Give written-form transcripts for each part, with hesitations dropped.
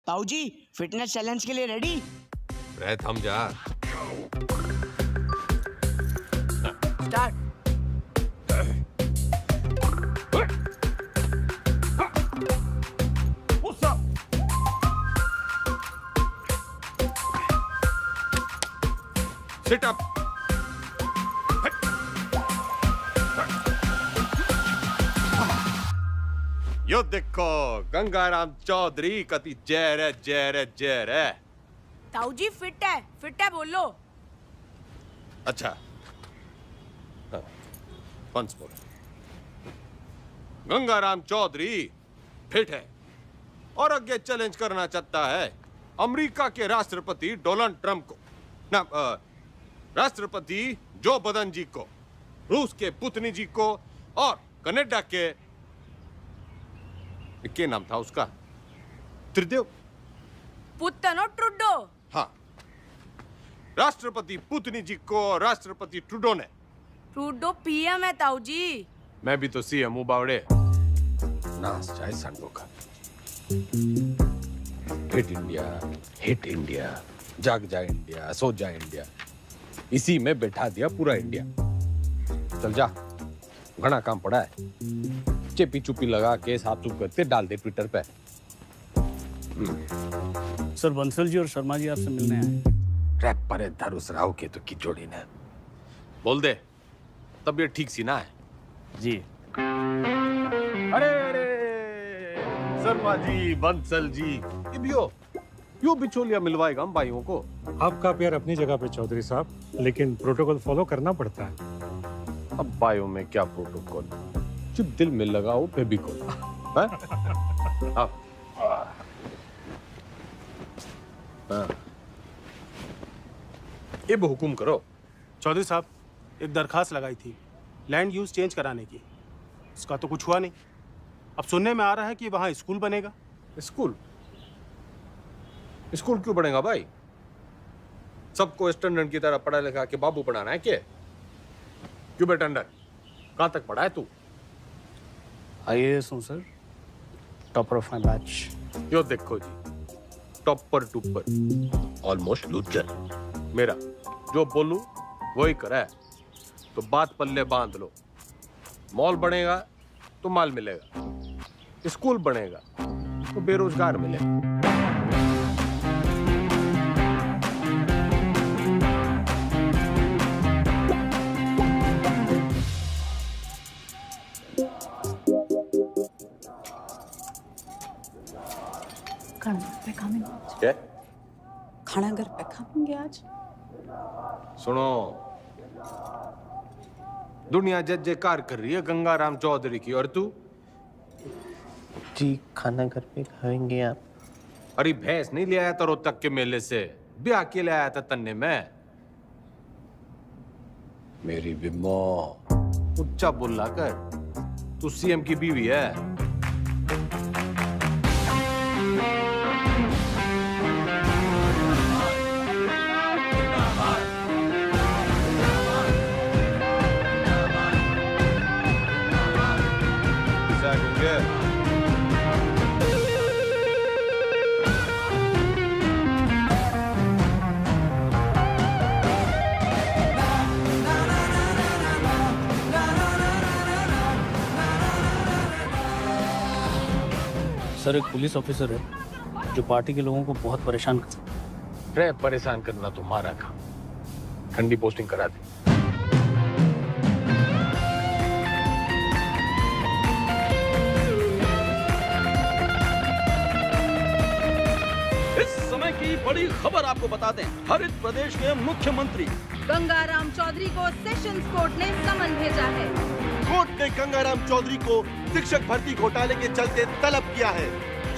ताऊ जी fitness challenge के लिए रेडी? रह थम जा। स्टार्ट। Sit up. यो देखो गंगाराम चौधरी कति जहर है, जहर है, जहर है। ताऊ जी फिट है बोलो। अच्छा once more. Gangaram Chaudhary fit है और आगे चैलेंज करना चाहता है अमेरिका के राष्ट्रपति डोनाल्ड ट्रंप को, ना राष्ट्रपति जो बदन जी को, रूस के पुतिन जी को और कनाडा के क्या नाम था उसका, त्रिदेव पुतनो ट्रुडो। हाँ, राष्ट्रपति पुतिन जी को राष्ट्रपति ट्रूडो ने। ट्रुडो पीएम है ताऊ जी। मैं भी तो सीएम हूँ बावड़े। नाच जाए संडो का। हिट इंडिया, जाग जाए इंडिया, सो जाए इंडिया, इसी में बैठा दिया पूरा इंडिया। चल जा, घना काम पड़ा है। चेपी चुपी लगा के साफ सुफ करते डाल दे ट्विटर पे। सर बंसल जी और शर्मा जी आपसे मिलने आए। रैप पर धरुस राव के तो की जोड़ी ने। बोल दे, तबीयत ठीक सी ना है? जी। अरे शर्मा जी, बंसल जी, यो बिचौलिया मिलवाएगा हम भाइयों को। आपका प्यार अपनी जगह पे चौधरी साहब, लेकिन प्रोटोकॉल फॉलो करना पड़ता है। अब भाइयों में क्या प्रोटोकॉल, जब दिल में लगाओ फेविकोल। अब हुकुम करो। चौधरी साहब एक दरखास्त लगाई थी लैंड यूज चेंज कराने की, इसका तो कुछ हुआ नहीं। अब सुनने में आ रहा है कि वहाँ स्कूल बनेगा। स्कूल? स्कूल क्यों बनेगा भाई? सबको स्टैंडर्ड की तरह पढ़ा लिखा के बाबू बनाना है क्या? क्यों बेटा अंडर, कहाँ तक पढ़ा है तू? IAS हूँ sir, topper of my batch. यो देखो जी, टॉपर टूपर, ऑलमोस्ट लूजर। मेरा जो बोलूं वही करा है, तो बात पल्ले बांध लो। मॉल बनेगा तो माल मिलेगा, स्कूल बनेगा तो बेरोजगार मिलेगा। क्या? खाना घर पे खाएंगे आज। सुनो, दुनिया जय जयकार कर रही है गंगाराम चौधरी की, और तू? जी खाना घर पे खाएंगे आप। अरे भैंस नहीं ले आया था रोहतक के मेले से, ब्याह के ले आया था तन्ने में। मेरी बिम्मो, उच्चा बोला कर, तू सीएम की बीवी है। सर एक पुलिस ऑफिसर है जो पार्टी के लोगों को बहुत परेशान करता है। परेशान करना तुम्हारा काम, ठंडी पोस्टिंग करा दे। इस समय की बड़ी खबर आपको बता दें, हरित प्रदेश के मुख्यमंत्री गंगाराम चौधरी को सेशंस कोर्ट ने समन भेजा है। कोर्ट ने गंगाराम चौधरी को शिक्षक भर्ती घोटाले के चलते तलब किया है।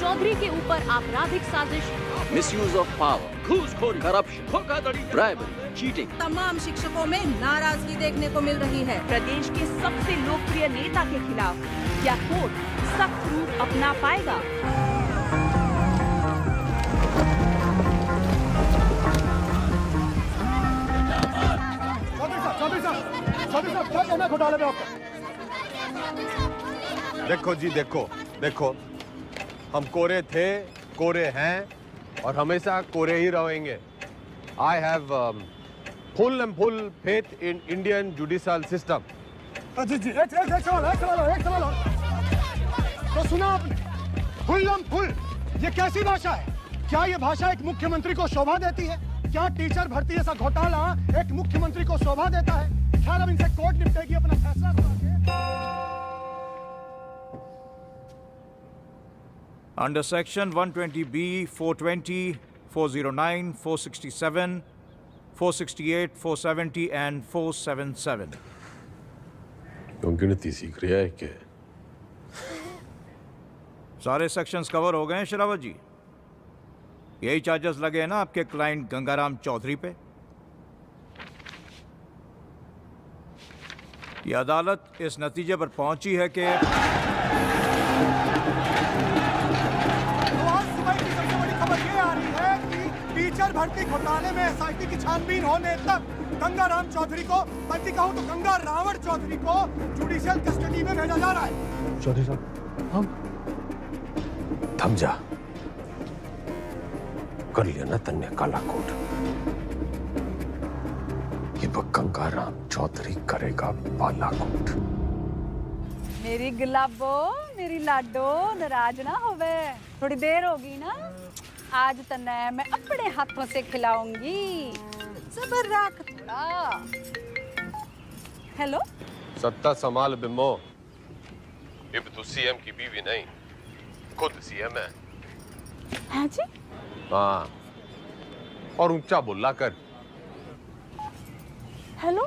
चौधरी के ऊपर आपराधिक साजिश, मिसयूज ऑफ पावर, घूसखोरी, करप्शन, धोखाधड़ी, ब्राइबरी, चीटिंग। तमाम शिक्षकों में नाराजगी देखने को मिल रही है। प्रदेश के सबसे लोकप्रिय नेता के खिलाफ क्या कोर्ट सख्त रूप अपना पाएगा? क्या कहना घोटाले में आपका? देखो जी, देखो देखो, हम कोरे थे कोरे हैं और हमेशा कोरे ही रहेंगे। I have full and full faith in Indian judicial system. जी जी एक सवाल तो सुना आपने, फुल ये कैसी भाषा है? क्या ये भाषा एक मुख्यमंत्री को शोभा देती है? क्या टीचर भर्ती जैसा घोटाला एक मुख्यमंत्री को शोभा देता है? ख्याल अब इनसे कोर्ट निपटेगी अपना फैसला सुना के। Under Section 120B, 420, 409, 467, 468, 470 and 477. क्यों गिनती सीख रहा है क्या? सारे सेक्शंस कवर हो गए हैं शरावत जी। यही चार्जेस लगे हैं ना आपके क्लाइंट गंगाराम चौधरी पे। ये अदालत इस नतीजे पर पहुंची है कि ये आ रही है कि टीचर भर्ती घोटाले में एसआईटी की छानबीन होने तक गंगाराम चौधरी को, बल्कि कहूं तो गंगा रावण चौधरी को जुडिशियल कस्टडी में भेजा जा रहा है। चौधरी साहब हम थम जा, कर लिया ना तन्ने काला कोट। ये गंगाराम चौधरी करेगा बालाकोट। मेरी गुलाबो, मेरी लाडो, नाराज ना होवे। थोड़ी देर होगी ना, आज तन्ने मैं अपने हाथों से खिलाऊंगी। सबर रख थोड़ा। हेलो, सत्ता संभाल बिम्बो। अब तू सीएम की बीवी नहीं, खुद सीएम है। हाँ जी? हाँ, और ऊंचा बोला कर। हेलो,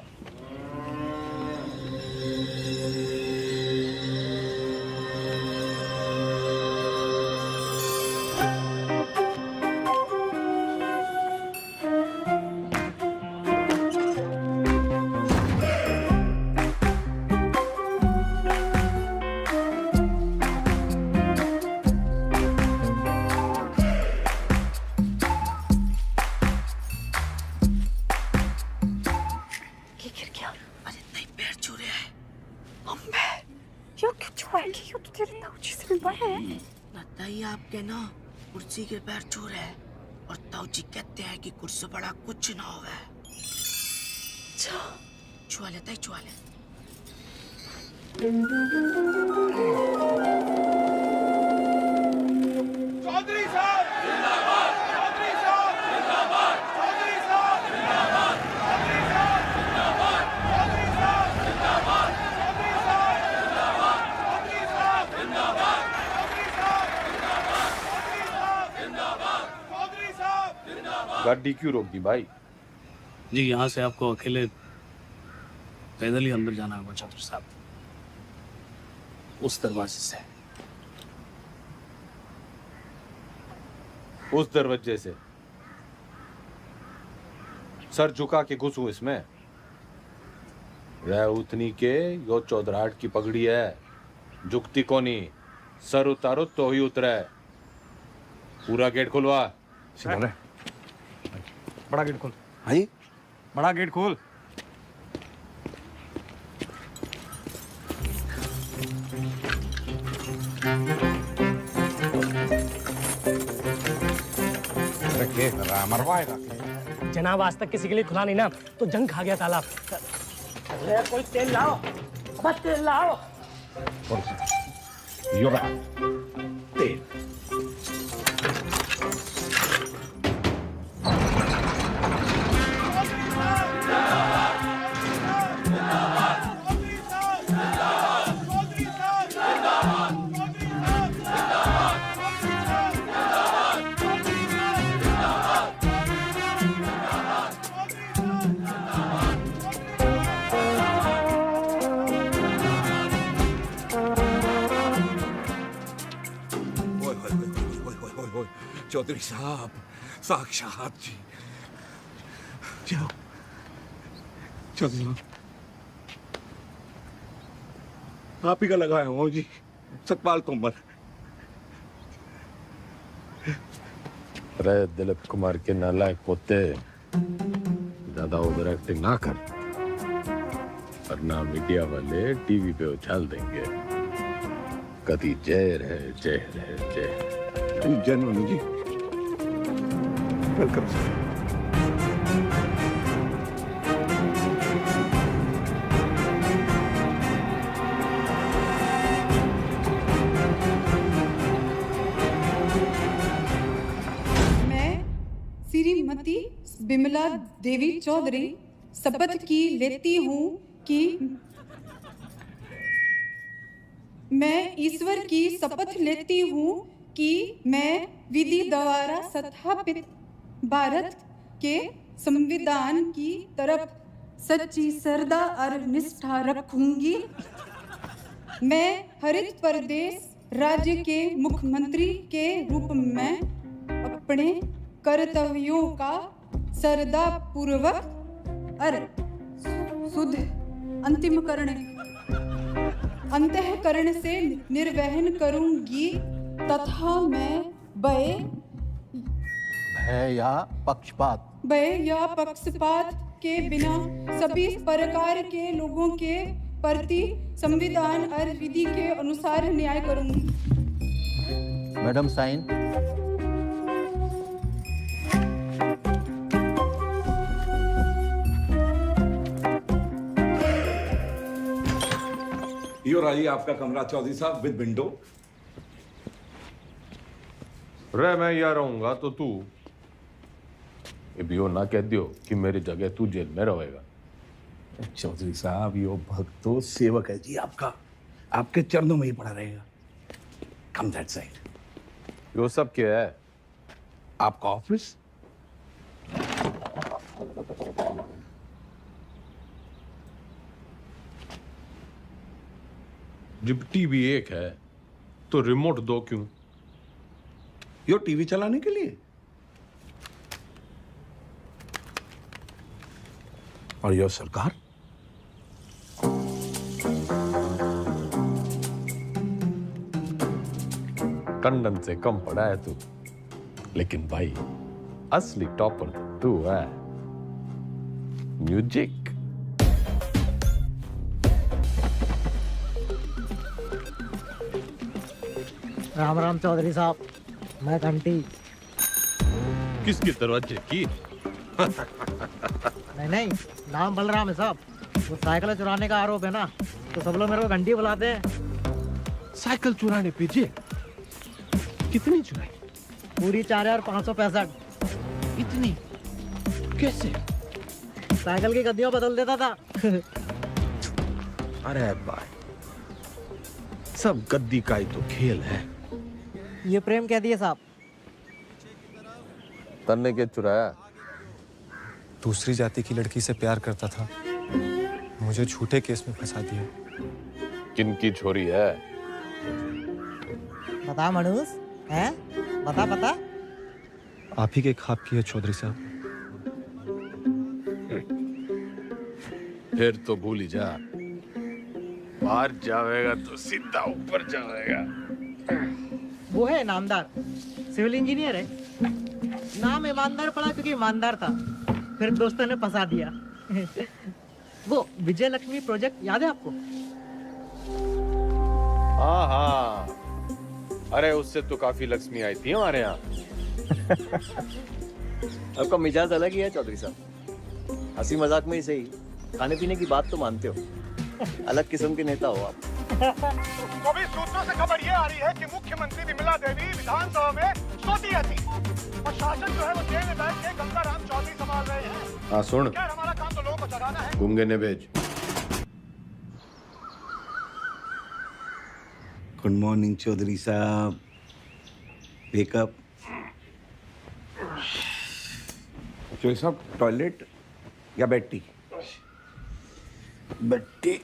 लगता ही आपके ना कुर्सी के पैर छू रहे हैं और ताऊजी कहते हैं कि कुर्सी बड़ा कुछ ना होगा। छुआ लेता ही छुआ ले। चौधरी साहब जिंदाबाद, चौधरी साहब जिंदाबाद, चौधरी साहब जिंदाबाद, चौधरी साहब जिंदाबाद, चौधरी साहब जिंदाबाद, चौधरी साहब जिंदाबाद, चौधरी साहब जिंदाबाद, चौधरी साहब जिंदाबाद, चौधरी साहब जिंदाबाद। गाड़ी क्यों रोक दी भाई? जी यहाँ से आपको अकेले पैदल ही अंदर जाना होगा चौधरी साहब, उस दरवाजे से। उस दरवाजे से? सर झुका के घुसूं इसमें? रह उतनी के यो चौधराहट की पगड़ी है, झुकती कोनी। सर उतारो तो ही उतरे। पूरा गेट खुलवा। बड़ा गेट खोल। हाँ बड़ा गेट खोल। जनाब आज तक किसी के लिए खुला नहीं ना, तो जंग खा गया ताला। अरे कोई तेल लाओ, बस तेल लाओ। तेल चौधरी साहब साक्षात जी। जाओ चौधरी साहब, आप ही का लगाया हूँ जी, सतपाल तोमर। अरे दिलीप कुमार के नालायक पोते, ज्यादा ओवर एक्टिंग ना कर, वरना मीडिया वाले टीवी पे उछाल देंगे। कभी जय रहे जय रहे जय। जेन्युइन जी। Welcome sir. मैं श्रीमती बिमला देवी चौधरी शपथ की लेती हूँ कि मैं ईश्वर की शपथ लेती हूँ कि मैं विधि द्वारा स्थापित भारत के संविधान की तरफ सच्ची श्रद्धा और निष्ठा रखूंगी। मैं हरित प्रदेश राज्य के मुख्यमंत्री के रूप में अपने कर्तव्यों का श्रद्धा पूर्वक और शुद्ध अंतःकरण से निर्वहन करूंगी तथा मैं भय या पक्षपात के बिना सभी प्रकार के लोगों के प्रति संविधान और विधि के अनुसार न्याय करूंगी। Madam sign. यो रही आपका कमरा चौधरी साहब विद विंडो। रे मैं यहाँ रहूंगा तो तू ये भी हो ना कह दियो कि मेरी जगह तू जेल में रहेगा। चौधरी साहब यो भक्त तो सेवक है जी आपका, आपके चरणों में ही पड़ा रहेगा। कम दैट साइड। यो सब क्या है? आपका ऑफिस। जब टीवी एक है तो रिमोट दो क्यों? यो टीवी चलाने के लिए। और यो सरकार। टंडन से कम पड़ा है तू, लेकिन भाई असली टॉपर तू है। म्यूजिक। राम राम चौधरी साहब, मैं घंटी। किसके दरवाजे की? नहीं, नाम बलराम है साहब। वो साइकिल चुराने का आरोप है ना, तो सब लोग मेरे को घंटी बुलाते हैं। साइकिल चुराने पे जे कितनी चुराई? पूरी 4565। इतनी कैसे? साइकिल की गद्दियां बदल देता था। अरे भाई, सब गद्दी का ही तो खेल है। ये प्रेम कह दिए साहब। तन्ने के चुराया? दूसरी जाति की लड़की से प्यार करता था, मुझे झूठे केस में फंसा दिया। किनकी छोरी है? बता मनुष है, बता। आप ही के खाप की है चौधरी साहब। फिर तो भूल ही जा, बाहर जाएगा तो सीधा ऊपर जाएगा। वो है नामदार, सिविल इंजीनियर है। नाम ईमानदार पड़ा क्योंकि ईमानदार था, फिर दोस्तों ने फंसा दिया। वो विजय लक्ष्मी प्रोजेक्ट याद है आपको? हाँ, अरे उससे तो काफी लक्ष्मी आई थी हमारे यहाँ। आपका मिजाज अलग ही है चौधरी साहब। हंसी मजाक में ही सही, खाने पीने की बात तो मानते हो। अलग किस्म के नेता हो आप। तो भी सूत्रों से खबर ये आ रही है कि मुख्यमंत्री विमला देवी विधानसभा में सोती रहती और शासन जो है वो जेल में बैठ के गंगाराम चौधरी संभाल रहे हैं। हाँ सुन, खैर हमारा काम तो लोगों को जगाना है। गुंगे ने भेज। गुड मॉर्निंग चौधरी साहब। वेकअप। चौधरी साहब, टॉयलेट या बेड टी? Bed tea.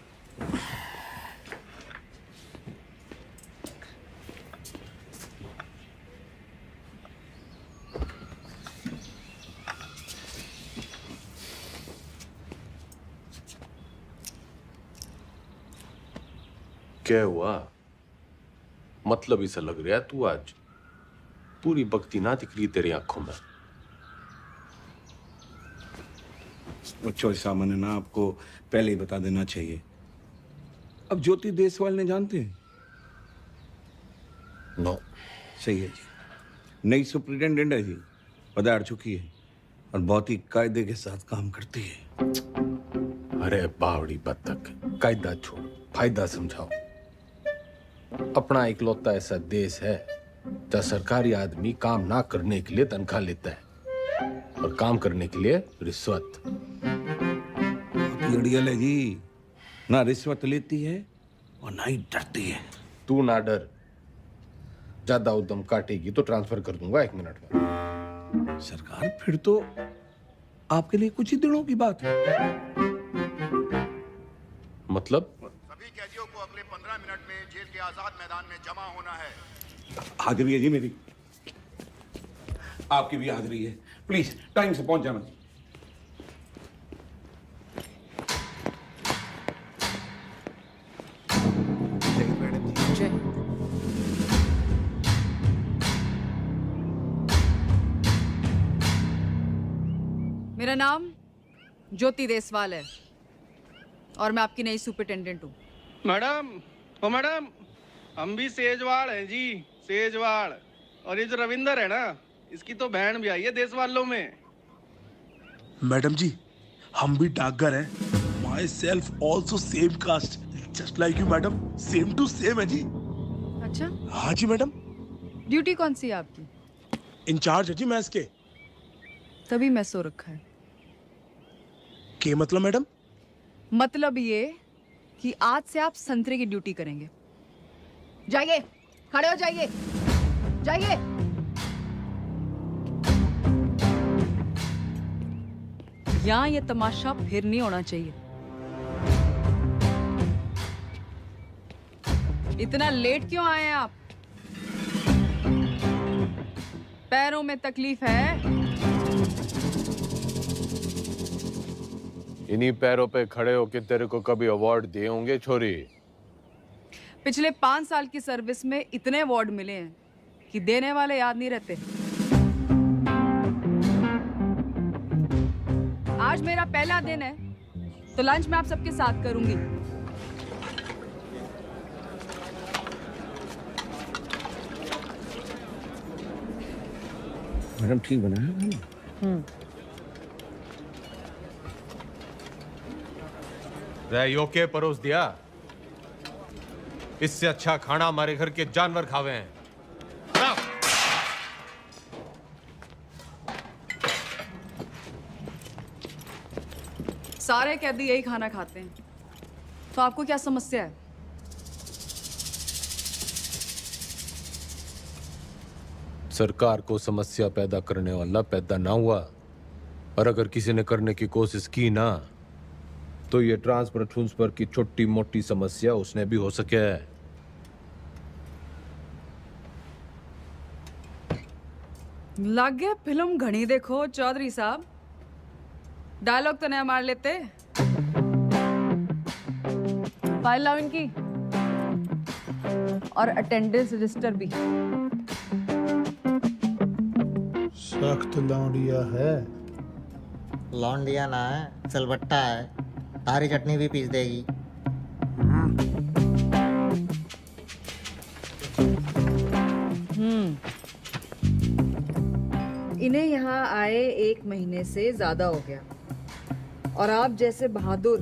क्या हुआ? मतलब इसे लग रहा है तू आज पूरी भक्ति ना दिख रही तेरी आंखों में। चौधरी साहब, मैंने ना आपको पहले ही बता देना चाहिए। अब ज्योति देसवाल ने जानते हैं? नो। सही है जी। नई सुप्रिटेंडेंट है जी, पधार चुकी है और बहुत ही कायदे के साथ काम करती है। अरे बावड़ी बत्तख, कायदा छोड़, फायदा समझाओ। अपना इकलौता ऐसा देश है जहाँ सरकारी आदमी काम ना करने के लिए तनख्वाह लेता है और काम करने के लिए रिश्वत। अड़ियल है जी, ना रिश्वत लेती है और ना ही डरती है। तू ना डर, ज्यादा उद्यम काटेगी तो ट्रांसफर कर दूंगा 1 मिनट में। सरकार फिर तो आपके लिए कुछ ही दिनों की बात है। मतलब सभी कैदियों को अगले 15 मिनट में जेल के आजाद मैदान में जमा होना है। हाजिरी है जी मेरी, आपकी भी हाजिरी है। प्लीज टाइम से पहुंच जाना। मेरा नाम ज्योति देसवाल है और मैं आपकी नई सुपरिटेंडेंट हूँ। मैडम, ओ मैडम, हम भी सेजवाड़ हैं जी, सेजवाड़। और ये जो रविंदर है ना, इसकी तो बहन भी आई है देश वालों में। मैडम जी, हम भी डाकघर हैं। Myself also same caste, just like you madam, same to same है जी। अच्छा, हाँ जी मैडम। ड्यूटी कौन सी है आपकी? इंचार्ज है जी मैस के। तभी मैं सो रखा है। के मतलब मैडम? मतलब ये कि आज से आप संतरे की ड्यूटी करेंगे। जाइए, खड़े हो जाइए, जाइए। यहां ये तमाशा फिर नहीं होना चाहिए। इतना लेट क्यों आए हैं आप? पैरों में तकलीफ है? इन्हीं पैरों पे खड़े होके तेरे को कभी अवार्ड दिए होंगे छोरी? पिछले 5 साल की सर्विस में इतने अवार्ड मिले हैं कि देने वाले याद नहीं रहते। आज मेरा पहला दिन है तो लंच मैं आप सबके साथ करूंगी। मैडम ठीक बना है। योके परोस दिया, इससे अच्छा खाना हमारे घर के जानवर खावे हैं। सारे कैदी यही खाना खाते हैं, तो आपको क्या समस्या है? सरकार को समस्या पैदा करने वाला पैदा ना हुआ, और अगर किसी ने करने की कोशिश की ना, तो ये ट्रांसफर की छोटी मोटी समस्या उसने भी हो सके है। लग गया फिल्म घनी देखो चौधरी साहब, डायलॉग तो नया मार लेते। फाइल लाओ इनकी, और अटेंडेंस रजिस्टर भी। सख्त लौंडिया है। लौंडिया ना है, चलबट्टा है, तारी चटनी भी पीस देगी। इन्हें यहाँ आए 1 महीने से ज्यादा हो गया, और आप जैसे बहादुर,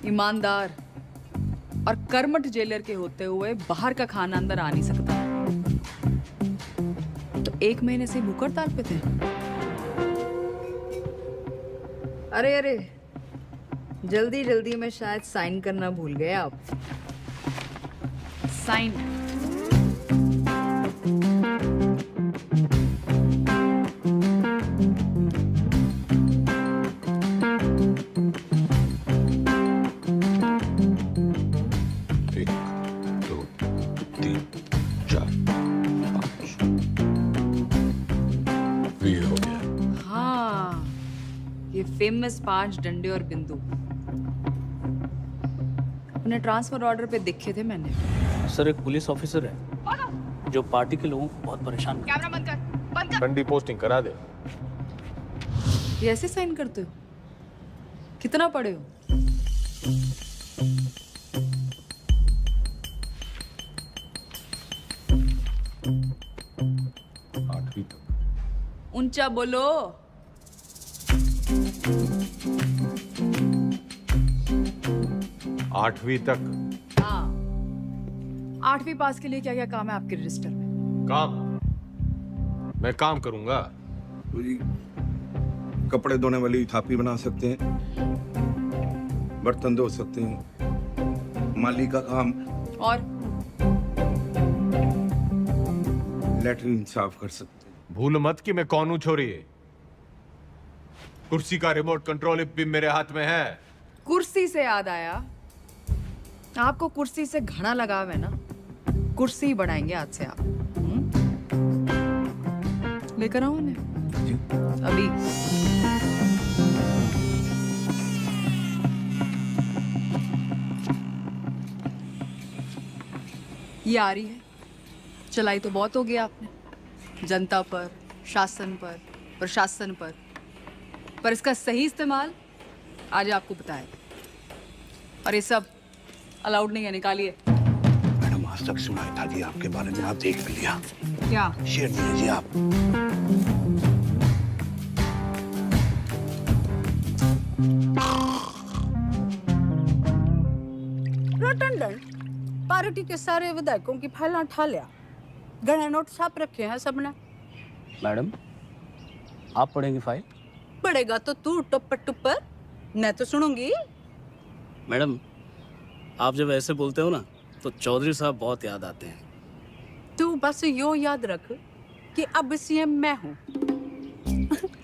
ईमानदार और कर्मठ जेलर के होते हुए बाहर का खाना अंदर आ नहीं सकता। तो 1 महीने से भूख हड़ताल पे थे। अरे अरे, जल्दी जल्दी में शायद साइन करना भूल गए आप। साइन। फेमस 5 डंडे और बिंदु अपने ट्रांसफर ऑर्डर पे देखे थे मैंने। सर, एक पुलिस ऑफिसर है जो पार्टी के लोगों को बहुत परेशान करता है। कैमरा बंद कर, बंद कर। ठंडी पोस्टिंग करा दे। ये ऐसे साइन करते हो? कितना पढ़े हो? 8वीं तक। ऊंचा बोलो। आठवीं तक। हाँ, 8वीं पास के लिए क्या क्या काम है आपके रजिस्टर में? काम? मैं काम करूंगा। तो जी कपड़े धोने वाली थापी बना सकते हैं, बर्तन धो सकते हैं, माली का काम, और लेटरिन साफ कर सकते हैं। भूल मत कि मैं कौन हूं छोरी। कुर्सी का रिमोट कंट्रोल भी मेरे हाथ में है। कुर्सी से याद आया, आपको कुर्सी से घना लगाव है ना, कुर्सी बढ़ाएंगे आज से आप। लेकर आओ उन्हें अभी। ये आ रही है, चलाई तो बहुत हो गया आपने जनता पर, शासन पर, प्रशासन पर इसका सही इस्तेमाल आज आपको बताए। और ये सब अलाउड नहीं है, निकालिए। मैडम आज तक सुनाई था जी आपके बारे में, आप देख भी लिया। क्या शेयर दिए जी आप। टंडन पार्टी के सारे विधायकों की फाइलें उठा लिया, गणे नोट छाप रखे हैं सबने। मैडम आप पढ़ेंगी फाइल? पड़ेगा तो तू टुप्पर टुप्पर, मैं तो सुनूंगी। मैडम आप जब ऐसे बोलते हो ना तो चौधरी साहब बहुत याद आते हैं। तू बस यो याद रख कि अब सीएम मैं हूँ।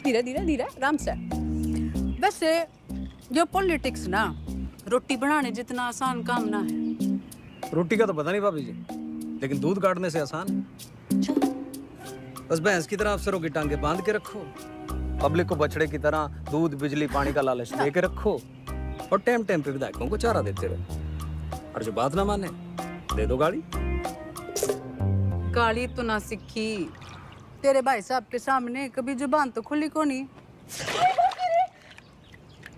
धीरे धीरे धीरे आराम से। वैसे जो पॉलिटिक्स ना रोटी बनाने जितना आसान काम ना है। रोटी का तो पता नहीं भाभी जी, लेकिन दूध काटने से आसान है। बस भैंस की तरह अफसरों की टांगे बांध के रखो, पब्लिक को बछड़े की तरह दूध बिजली पानी का लालच दे के रखो, और टाइम टाइम पे विधायकों को चारा देते रहो। और जो बात ना माने दे दो गाड़ी। गाली तो ना सीखी, तेरे भाई साहब के सामने कभी जुबान तो खुली को नहीं।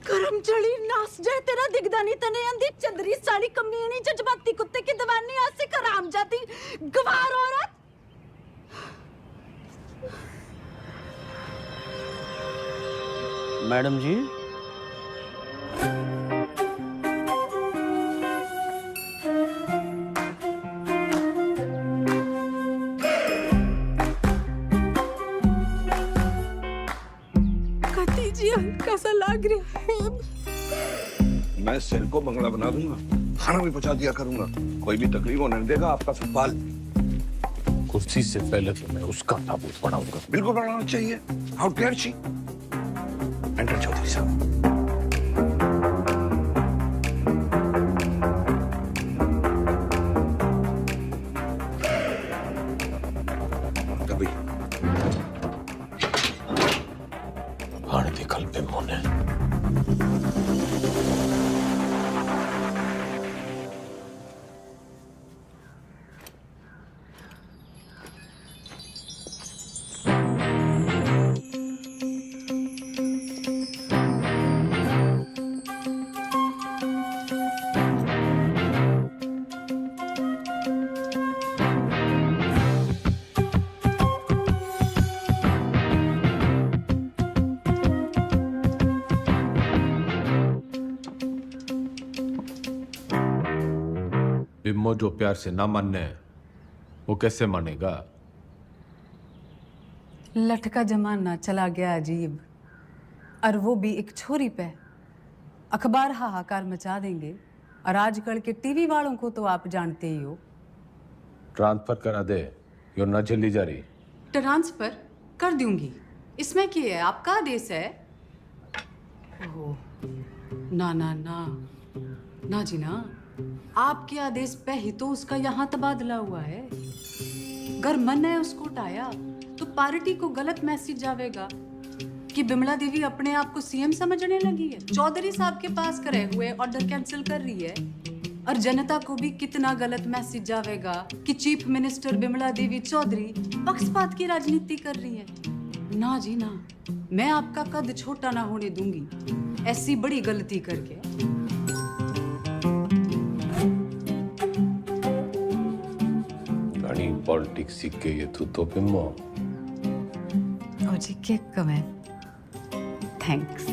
करम चढ़ी नास जाए तेरा दिखदा नहीं तने अंधी चंदरी साड़ी कमीनी जज्बाती कुत्ते की दवानी आज से कराम जाती गवार औरत। मैडम जी कती जी हल्का सा लग रहा है। मैं सिर को बंगला बना दूंगा, खाना भी पहुंचा दिया करूंगा, कोई भी तकलीफ होने नहीं देगा आपका सवाल। कुर्सी से पहले तो मैं उसका ताबूत बनाऊंगा। बिल्कुल बनाना चाहिए। How dare she. Enter Chaudhary साहब। कभी हाण दी कल पे मोने बिम्मो जो प्यार से ना मानने वो कैसे मानेगा? लटका जमाना चला गया अजीब, और वो भी एक छोरी पे। अखबार हाहाकार मचा देंगे, और आजकल के टीवी वालों को तो आप जानते ही हो। ट्रांसफर करा दे, यो न झेली जा रही। ट्रांसफर कर दूंगी, इसमें क्या है, आपका आदेश है। ओह, ना ना ना ना जी ना, आपके आदेश पे ही तो उसका यहाँ तबादला हुआ है। अगर मन है उसको उठाया तो पार्टी को गलत मैसेज जाएगा कि बिमला देवी अपने आप को सीएम समझने लगी है, चौधरी साहब के पास करे हुए ऑर्डर कैंसिल कर रही है। और जनता को भी कितना गलत मैसेज जाएगा कि चीफ मिनिस्टर बिमला देवी चौधरी पक्षपात की राजनीति कर रही है। ना जी ना, मैं आपका कद छोटा ना होने दूंगी ऐसी बड़ी गलती करके। पॉलिटिक्स सीख के ये तू तो बिम्मो जी केक कम है। थैंक्स।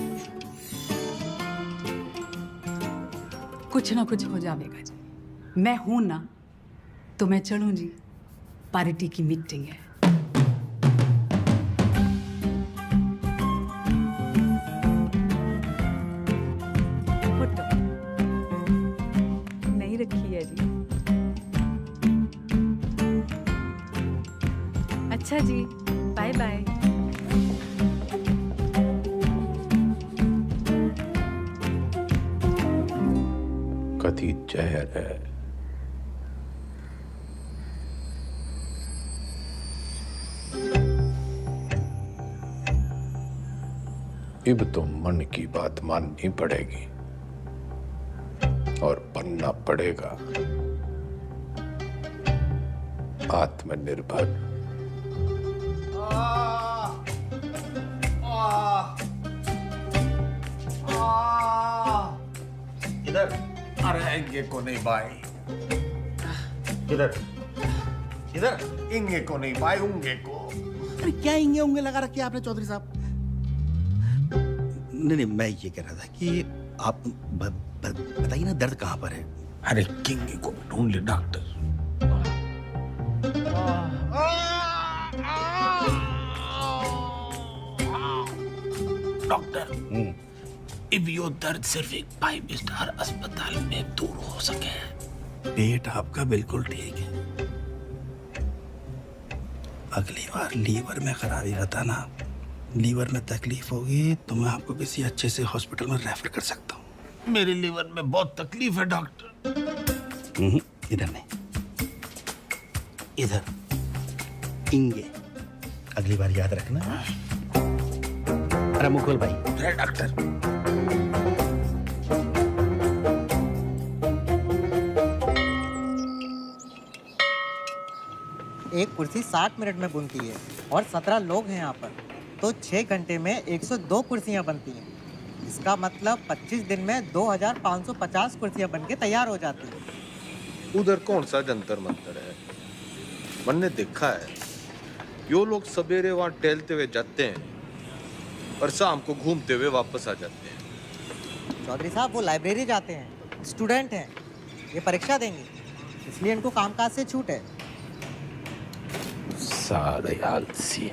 कुछ ना कुछ हो जाएगा जी। मैं हूं ना तो मैं चलूं जी। पार्टी की मीटिंग है। फोटो नहीं रखी है जी। अच्छा जी, बाय बाय। कथी जहर है। अब तो मन की बात माननी पड़ेगी और बनना पड़ेगा आत्मनिर्भर। इधर अरे इंगे को नहीं भाई, इधर इधर इंगे को नहीं भाई, उंगे को। अरे क्या इंगे उंगे लगा रखी है आपने चौधरी साहब? नहीं, मैं ये कह रहा था कि आप बताइए ना दर्द कहाँ पर है? अरे किंगे को ढूंढ ले डॉक्टर। डॉक्टर, अब यो दर्द सिर्फ एक 5 स्टार अस्पताल में दूर हो सके। पेट आपका बिल्कुल ठीक है। अगली बार लीवर में खराबी बताना, लीवर में तकलीफ होगी तो मैं आपको किसी अच्छे से हॉस्पिटल में रेफर कर सकता हूँ। मेरे लीवर में बहुत तकलीफ है डॉक्टर। इधर नहीं, इधर इंगे। अगली बार याद रखना। अरे मुकुल भाई। अरे डॉक्टर, एक कुर्सी 60 मिनट में बनती है और 17 लोग हैं यहाँ पर, तो 6 घंटे में 102 कुर्सियाँ बनती हैं। इसका मतलब 25 दिन में 2550 कुर्सियाँ बन के तैयार हो जाती हैं। उधर कौन सा जंतर मंतर है? मैंने देखा है यो लोग सवेरे वहाँ टहलते हुए जाते हैं और शाम को घूमते हुए वापस आ जाते हैं। चौधरी साहब वो लाइब्रेरी जाते हैं, स्टूडेंट हैं, ये परीक्षा देंगे, इसलिए इनको कामकाज से छूट है। सारे आलसी।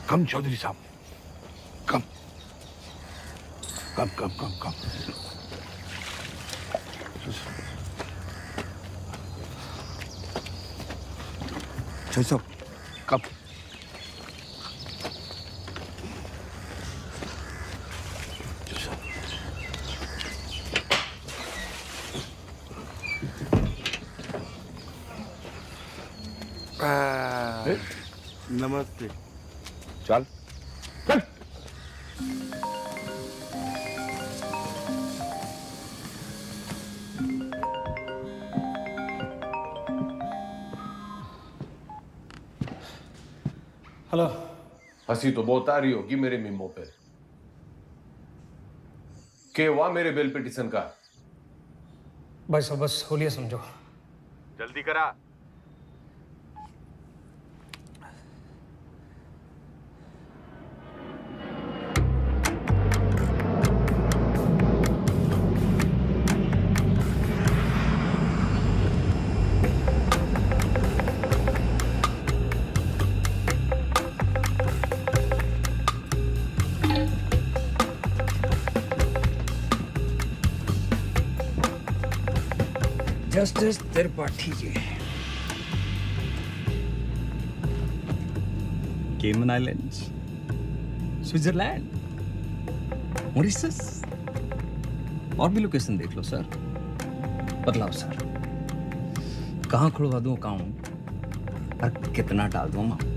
कम चौधरी साहब, कम कम कम कम कम। चौधरी साहब, कम। नमस्ते। चल चल। हेलो। हंसी तो बहुत आ रही होगी मेरे मीमो पे। के हुआ मेरे बेल पिटिशन का? भाई साहब बस होलिया समझो। जल्दी करा। जस्टिस त्रिपाठी जी, केमन आइलैंड्स, स्विट्जरलैंड, मॉरिशस, और भी लोकेशन देख लो सर। बतलाओ सर, कहाँ खुलवा दूं अकाउंट और कितना डाल दूं amount?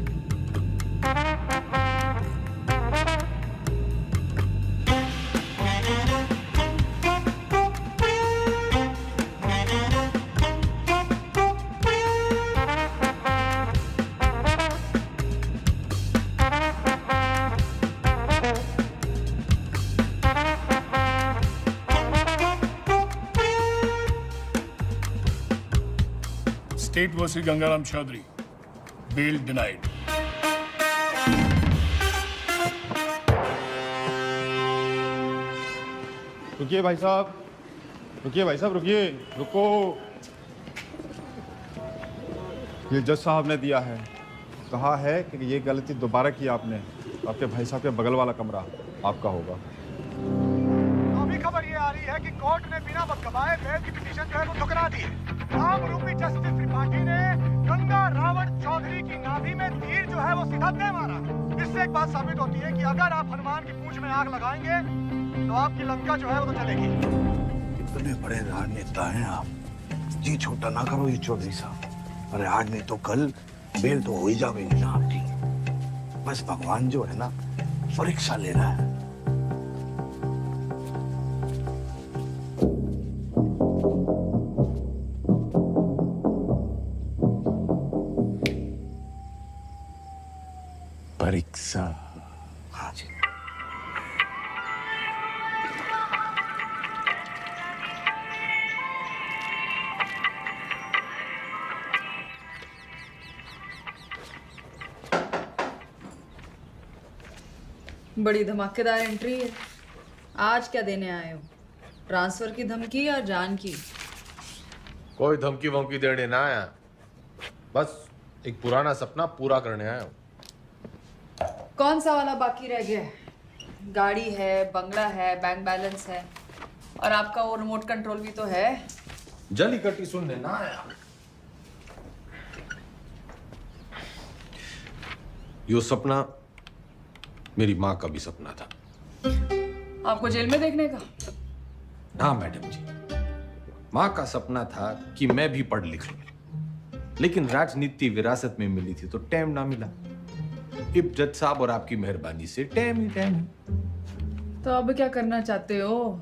State versus Gangaram Chaudhary. Bail denied. रुकिए भाई साहब, रुकिए भाई साहब, रुकिए, रुको। ये जज साहब ने दिया है, कहा है कि ये गलती दोबारा की आपने, आपके भाई साहब के बगल वाला कमरा आपका होगा। अभी खबर ये आ रही है कि कोर्ट ने बिना वक्त गवाए बेल की पिटीशन जो है वो ठुकरा दी है। आम रूपी जस्टिस त्रिपाठी ने गंगा रावण चौधरी की नाभि में तीर जो है वो सीधा दे मारा। इससे एक बात साबित होती है कि अगर आप हनुमान की पूंछ में आग लगाएंगे तो आपकी लंका जो है वो तो चलेगी। इतने बड़े राजनेता हैं आप, जी छोटा ना करो ये चौधरी साहब। अरे आज नहीं तो कल बेल तो हो ही जाएगी ना आपकी। बस भगवान जो है ना परीक्षा ले रहा है। परीक्षा, हाँ जी। बड़ी धमाकेदार एंट्री है। आज क्या देने आए हो? ट्रांसफर की धमकी या जान की? कोई धमकी वमकी देने ना आया, बस एक पुराना सपना पूरा करने आया हूँ। कौन सा वाला बाकी रह गया है? गाड़ी है, बंगला है, बैंक बैलेंस है, और आपका वो रिमोट कंट्रोल भी तो है। जली कटी सुनने ना आया। यो सपना मेरी माँ का भी सपना था। आपको जेल में देखने का? हाँ मैडम जी, माँ का सपना था कि मैं भी पढ़ लिख लूं, लेकिन राजनीति विरासत में मिली थी तो टाइम ना मिला। इब जज साहब और आपकी मेहरबानी से टाइम ही टाइम। तो अब क्या करना चाहते हो?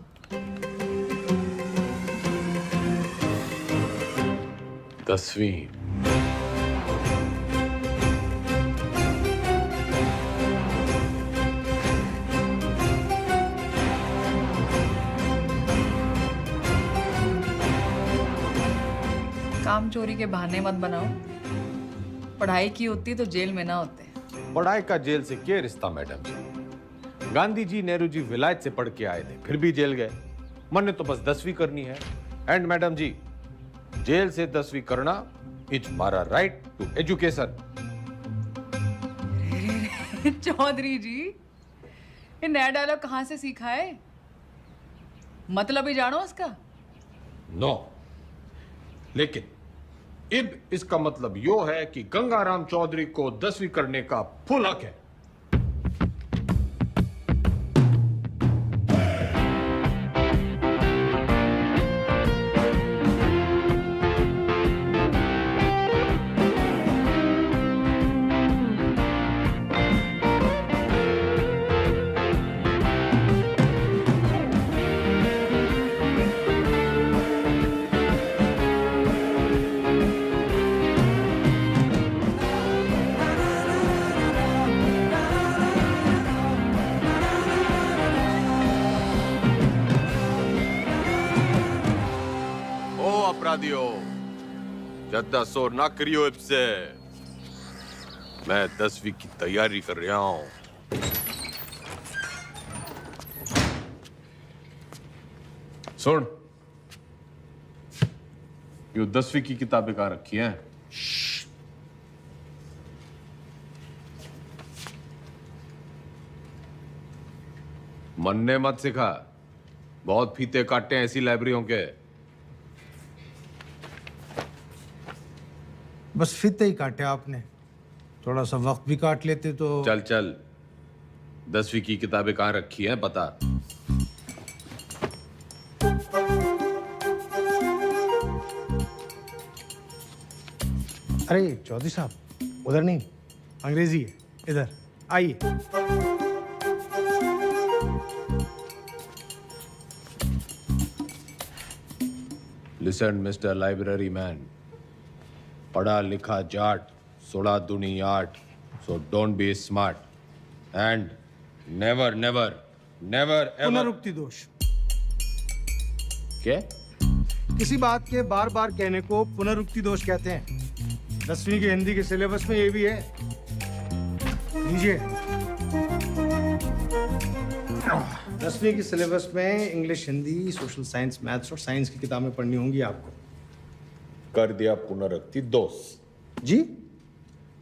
10वीं। काम चोरी के बहाने मत बनाओ। पढ़ाई की होती तो जेल में ना होते। पढ़ाई का जेल से क्या रिश्ता मैडम जी? गांधी जी, नेहरू जी विलायत से पढ़ के आए थे, फिर भी जेल गए। मैंने तो बस 10वीं करनी है। एंड मैडम जी, जेल से 10वीं करना इज मारा राइट टू एजुकेशन। चौधरी जी, ये नया डायलॉग कहाँ से सीखा है? मतलब ही जानो उसका? नो, लेकिन इब इसका मतलब यो है कि गंगाराम चौधरी को 10वीं करने का फुल हक है। लगा दियो। ज्यादा शोर ना करियो इससे। मैं 10वीं की तैयारी कर रहा हूँ। सुन, यो 10वीं की किताबें कहाँ रखी हैं? मन्ने मत सिखा, बहुत फीते काटे हैं ऐसी लाइब्रेरियों के। बस फीते ही काटे आपने, थोड़ा सा वक्त भी काट लेते तो। चल चल, 10वीं की किताबें कहाँ रखी हैं बता। अरे चौधरी साहब, उधर नहीं, अंग्रेजी है, इधर आइए। लिसन मिस्टर लाइब्रेरी मैन, पढ़ा लिखा जाट, 16 दूनी 8, so don't be smart and never never never ever. पुनरुक्ति दोष। क्या? किसी बात के बार बार कहने को पुनरुक्ति दोष कहते हैं। 10वीं की हिंदी के सिलेबस में ये भी है, लीजिए। 10वीं की सिलेबस में English, Hindi, social science, maths और साइंस की किताबें पढ़नी होंगी आपको। कर दिया पुनरुक्ति दोष जी।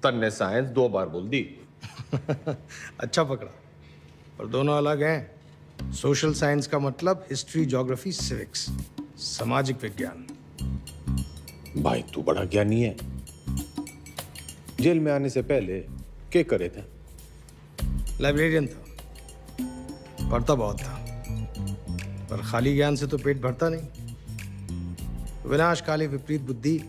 तन्ने साइंस 2 बार बोल दी। अच्छा पकड़ा, पर दोनों अलग हैं। सोशल साइंस का मतलब हिस्ट्री, ज्योग्राफी, सिविक्स, सामाजिक विज्ञान। भाई तू बड़ा ज्ञानी है। जेल में आने से पहले क्या करे थे? लाइब्रेरियन था, पढ़ता बहुत था, पर खाली ज्ञान से तो पेट भरता नहीं। विनाशकाली विपरीत बुद्धि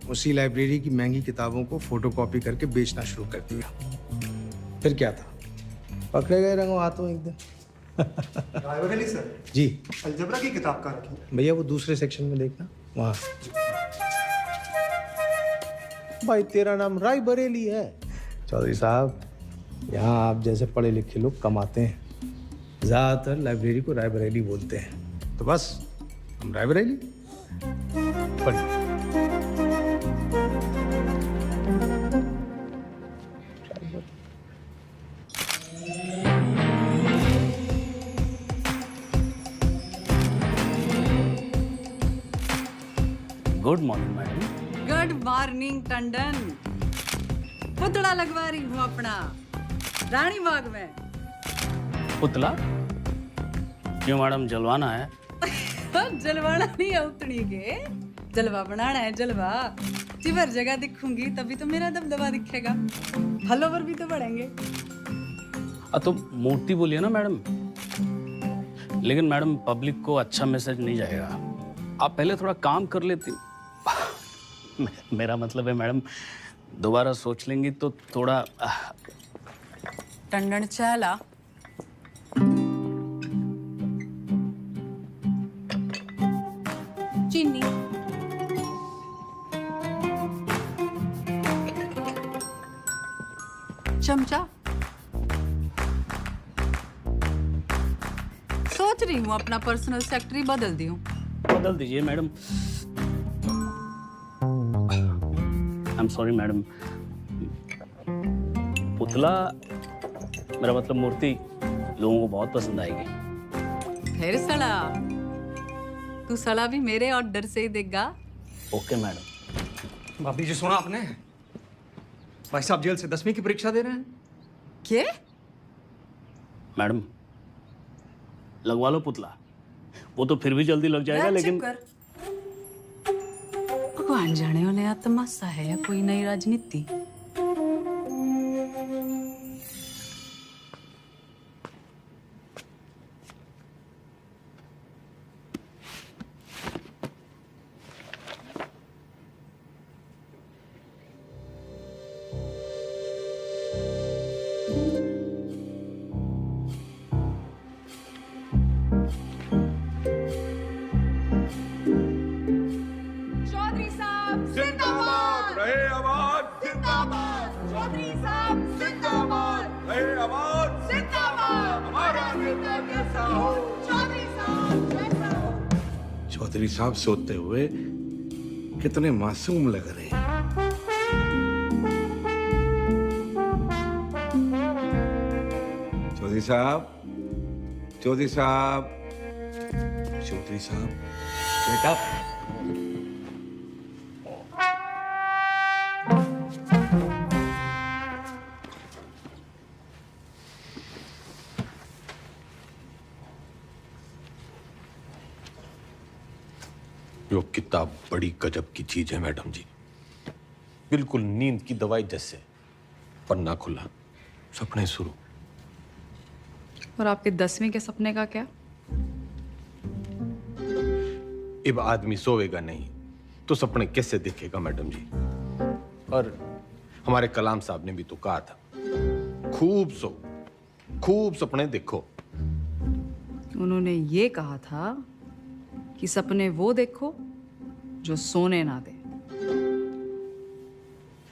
उसी लाइब्रेरी की महंगी किताबों को फोटोकॉपी करके बेचना शुरू कर दिया। फिर क्या था, पकड़े गए रंगों हाथों एक दिन। रायबरेली सर जी। अलजबरा की किताब कहाँ रखी? भैया वो दूसरे सेक्शन में देखना, वहाँ। भाई तेरा नाम राय बरेली है? चौधरी साहब, यहाँ आप जैसे पढ़े लिखे लोग कम आते हैं। ज़्यादातर लाइब्रेरी को रायबरेली बोलते हैं, तो बस हम रायबरेली। पढ़िए। Good morning madam. Good morning Tandon. पुतला लगवा रही हूँ अपना रानी बाग में। पुतला क्यों मैडम, जलवाना है? जलवाना नहीं है उतनी के, जलवा बनाना है जलवा। जिवर जगह दिखूंगी तभी तो मेरा दबदबा दिखेगा, फॉलोवर भी तो बढ़ेंगे। तो मूर्ति बोलिए ना मैडम। लेकिन मैडम पब्लिक को अच्छा मैसेज नहीं जाएगा। आप पहले थोड़ा काम कर लेती। मेरा मतलब है मैडम, दोबारा सोच लेंगी तो थोड़ा। टंडन चला। चीनी। चमचा। सोच रही हूँ अपना पर्सनल सेक्रेटरी बदल दूं। बदल दीजिए madam. I am sorry madam. पुतला, मेरा मतलब मूर्ति, लोगों को बहुत पसंद आएगी। फिर सड़ा, तू सड़ा भी मेरे ऑर्डर से ही देगा। Okay madam. भाभी जी सुना आपने, भाई साहब जेल से 10वीं की परीक्षा दे रहे हैं। क्या? मैडम लगवा लो पुतला, वो तो फिर भी जल्दी लग जाएगा। लेकिन भगवान जाने वाले या तमाशा है या कोई नई राजनीति। चौधरी साहब सोते हुए कितने मासूम लग रहे हैं। चौधरी साहब, चौधरी साहब, चौधरी साहब, बेटा। यो किताब बड़ी गजब की चीज है मैडम जी, बिल्कुल नींद की दवाई जैसे। पन्ना खुला, सपने शुरू। और आपके 10वीं के सपने का क्या? अब आदमी सोएगा नहीं तो सपने कैसे देखेगा मैडम जी। और हमारे कलाम साहब ने भी तो कहा था, खूब सो, खूब सपने देखो। उन्होंने ये कहा था कि सपने वो देखो जो सोने ना दे।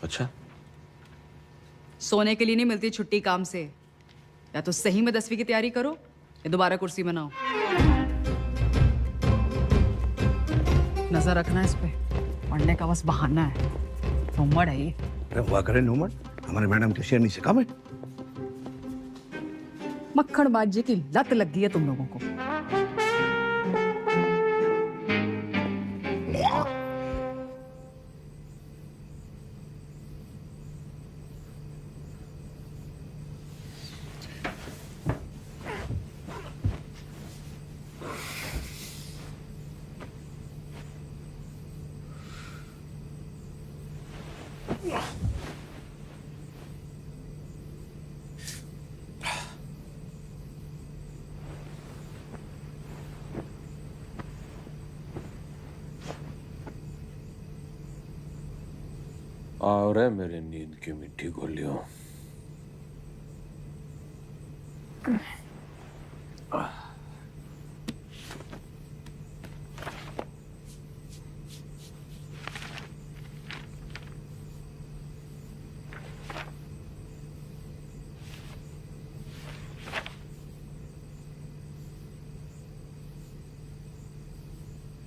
अच्छा, सोने के लिए नहीं मिलती छुट्टी काम से। या तो सही में 10वीं की तैयारी करो या दोबारा कुर्सी बनाओ। नजर रखना इस पे, पढ़ने का बस बहाना है। नूमड़ है ये। अरे हुआ करे नूमड़, हमारे मैडम के शेरनी से कम है। मक्खनबाजी की लत लग गई है तुम लोगों को। और है मेरे नींद की मिट्टी गोलियों।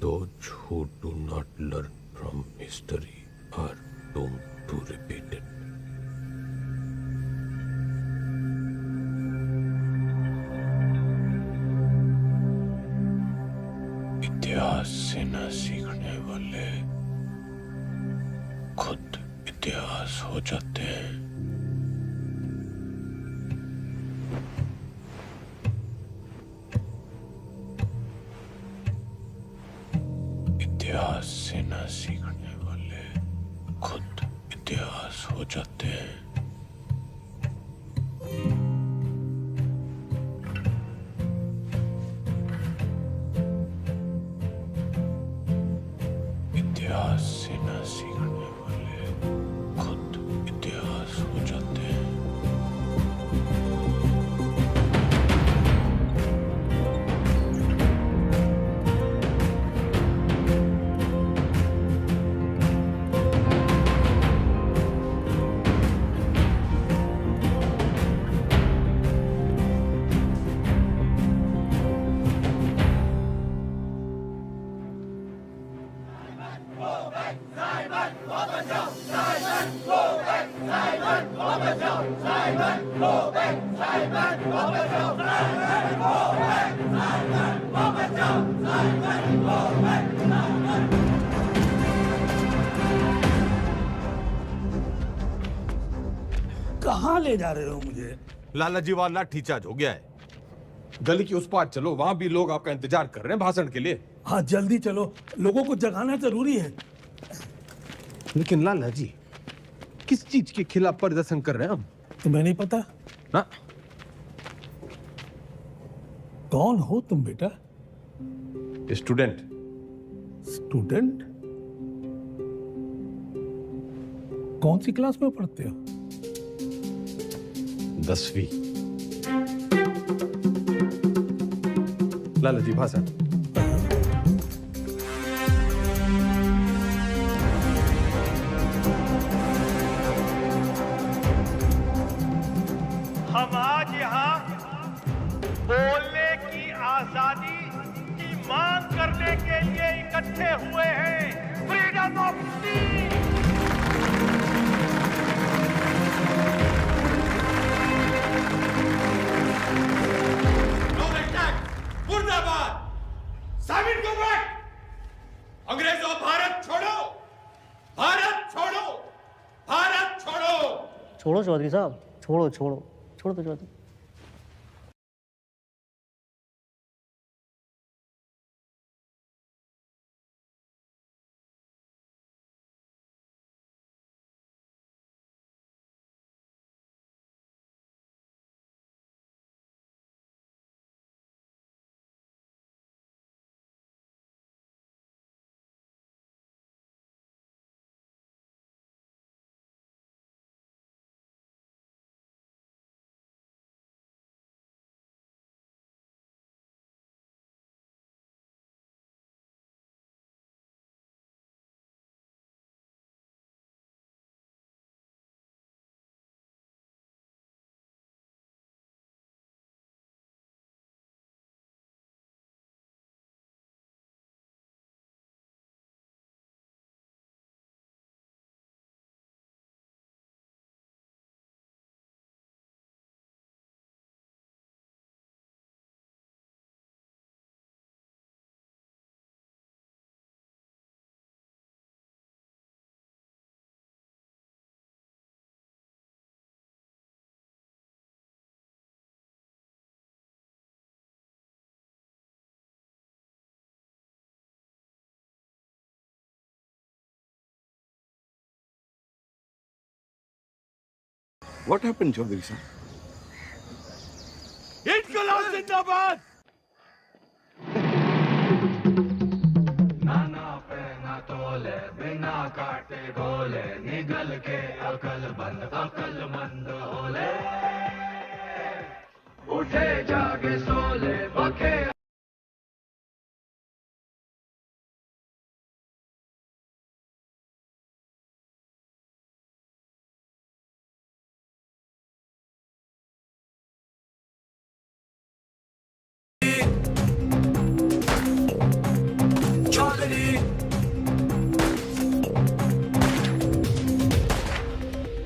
Those who do not learn from history are doomed to repeat it. इतिहास से न सीखने वाले खुद इतिहास हो जाते हैं। इतिहास से न सीखने वाले खुद इतिहास हो जाते हैं। इतिहास से न सीखने वाले खुद इतिहास हो जाते हैं। कहाँ ले जा रहे हो मुझे? लाला जी वाला लाठी चार्ज हो गया है। गली की उस पार चलो, वहां भी लोग आपका इंतजार कर रहे हैं भाषण के लिए। हाँ जल्दी चलो, लोगों को जगाना जरूरी है। लेकिन लाला जी, किस चीज के खिलाफ प्रदर्शन कर रहे हैं हम? तुम्हें नहीं पता? ना? कौन हो तुम बेटा? स्टूडेंट। स्टूडेंट? कौन सी क्लास में पढ़ते हो? 10वीं। लाला जी भाषण। हम आज यहाँ बोलने की आजादी की मांग करने के लिए इकट्ठे हुए हैं। फ्रीडम मुर्दाबाद। साबित को बैठ। अंग्रेजों भारत छोड़ो, भारत छोड़ो, भारत छोड़ो। छोड़ो चौधरी साहब, छोड़ो छोड़ो छोड़ो तो Chaudhary. What happened, Chaudhary sir? इनकलाब जिंदाबाद। नाना पे ना तोले बिना काटे गोले निगल के अकलमंद होले उठे जागे सोले बखे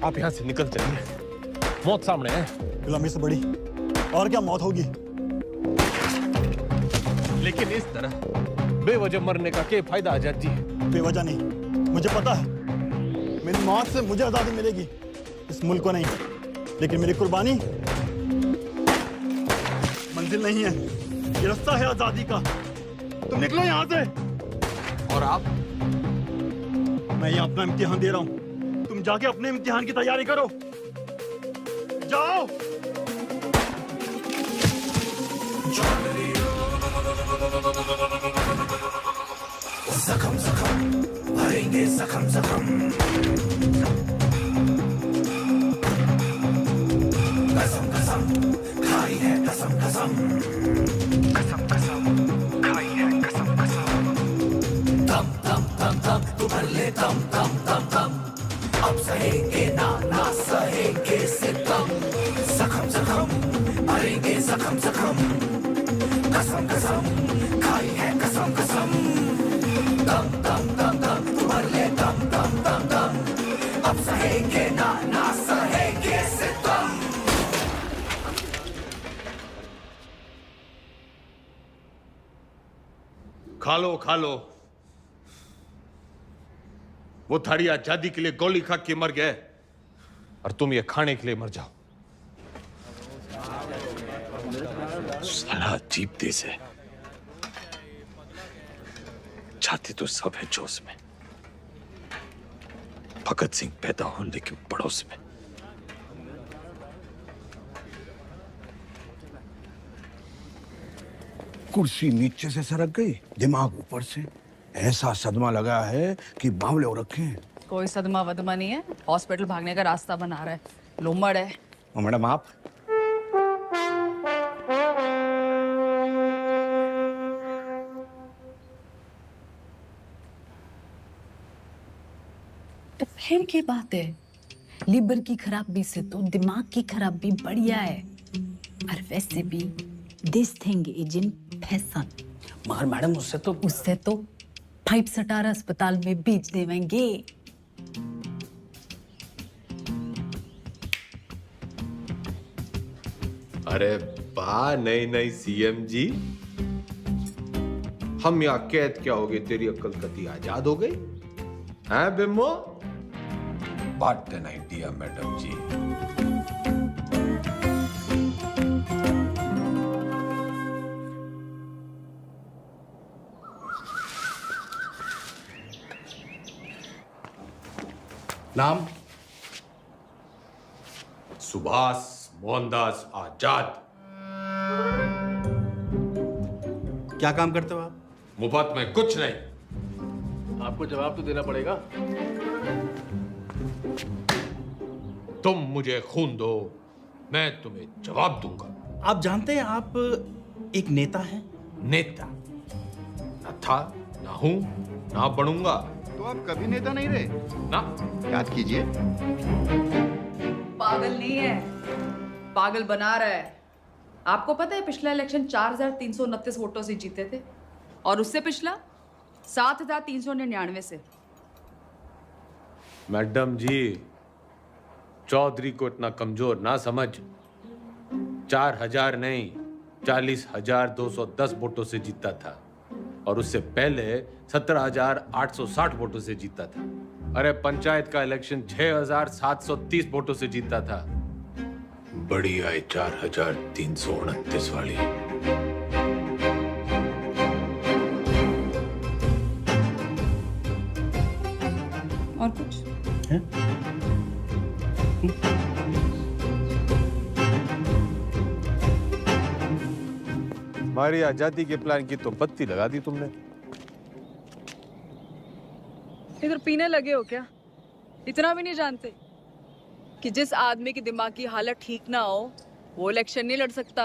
आप यहाँ से निकल चलिए, मौत सामने है। गुलामी से बड़ी और क्या मौत होगी। लेकिन इस तरह बेवजह मरने का क्या फायदा आजाद जी? बेवजह नहीं, मुझे पता है मेरी मौत से मुझे आजादी मिलेगी, इस मुल्क को नहीं। लेकिन मेरी कुर्बानी मंजिल नहीं है, ये रास्ता है आजादी का। तुम निकलो यहाँ से। और आप? मैं यहाँ अपना इम्तिहान दे रहा हूँ, तुम जाके अपने इम्तिहान की तैयारी करो। जाओ। जख्म जख्म भरेंगे जख्म जख्म कसम कसम खाई है कसम कसम कसम कसम खाई है कसम कसम दम दम दम दम तू भर ले दम दम दम दम अब सहेंगे ना ना सहेंगे सितम जख्म जख्म भरेंगे जख्म जख्म कसम कसम खाई है कसम कसम दम दम दम दम तू भर ले दम दम दम दम अब सहेंगे ना ना सहेंगे सितम। खा लो, वो थाड़ी आजादी के लिए गोली खा के मर गए और तुम ये खाने के लिए मर जाओ। साला अजीब देश है, जाति तो सब है जोश में। भगत सिंह पैदा हो लेकिन पड़ोस में। कुर्सी नीचे से सरक गई, दिमाग ऊपर से। ऐसा सदमा लगा है कि बावले हो रखे हैं। कोई सदमा वदमा नहीं है, हॉस्पिटल भागने का रास्ता बना रहा है, लोमड़ है। और मैडम आप? तो फिर की बात है, लीवर की खराबी से तो दिमाग की खराबी बढ़िया है। और वैसे भी this thing is in fashion. मगर मैडम उससे तो 5 स्टार अस्पताल में बेच देवेंगे। अरे वाह, नई नई सीएम जी। हम यहाँ कैद क्या हो गए, तेरी अक्ल कती आजाद हो गई हैं बिम्बो? व्हाट एन आइडिया मैडम जी। नाम? सुभाष मोहनदास आजाद। क्या काम करते हो आप? मुफ्त में कुछ नहीं। आपको जवाब तो देना पड़ेगा। तुम मुझे खून दो, मैं तुम्हें जवाब दूंगा। आप जानते हैं आप एक नेता हैं? नेता न था, ना हूं, ना बनूंगा। तो आप कभी नेता नहीं रहे ना। याद कीजिए। पागल नहीं है, पागल बना रहा है। आपको पता है पिछला इलेक्शन 4,329 वोटों से जीते थे और उससे पिछला 7,399 से। मैडम जी, चौधरी को इतना कमजोर ना समझ। 4,000 नहीं, 40,210 वोटों से जीता था और उससे पहले 17,860 वोटों से जीता था। अरे पंचायत का इलेक्शन 6,730 वोटों से जीता था। बड़ी आई 4,329 वाली। और कुछ? हमारी आजादी के प्लान की तो बत्ती लगा दी तुमने। इधर पीने लगे हो क्या? इतना भी नहीं जानते कि जिस आदमी की दिमाग की हालत ठीक ना हो वो इलेक्शन नहीं लड़ सकता।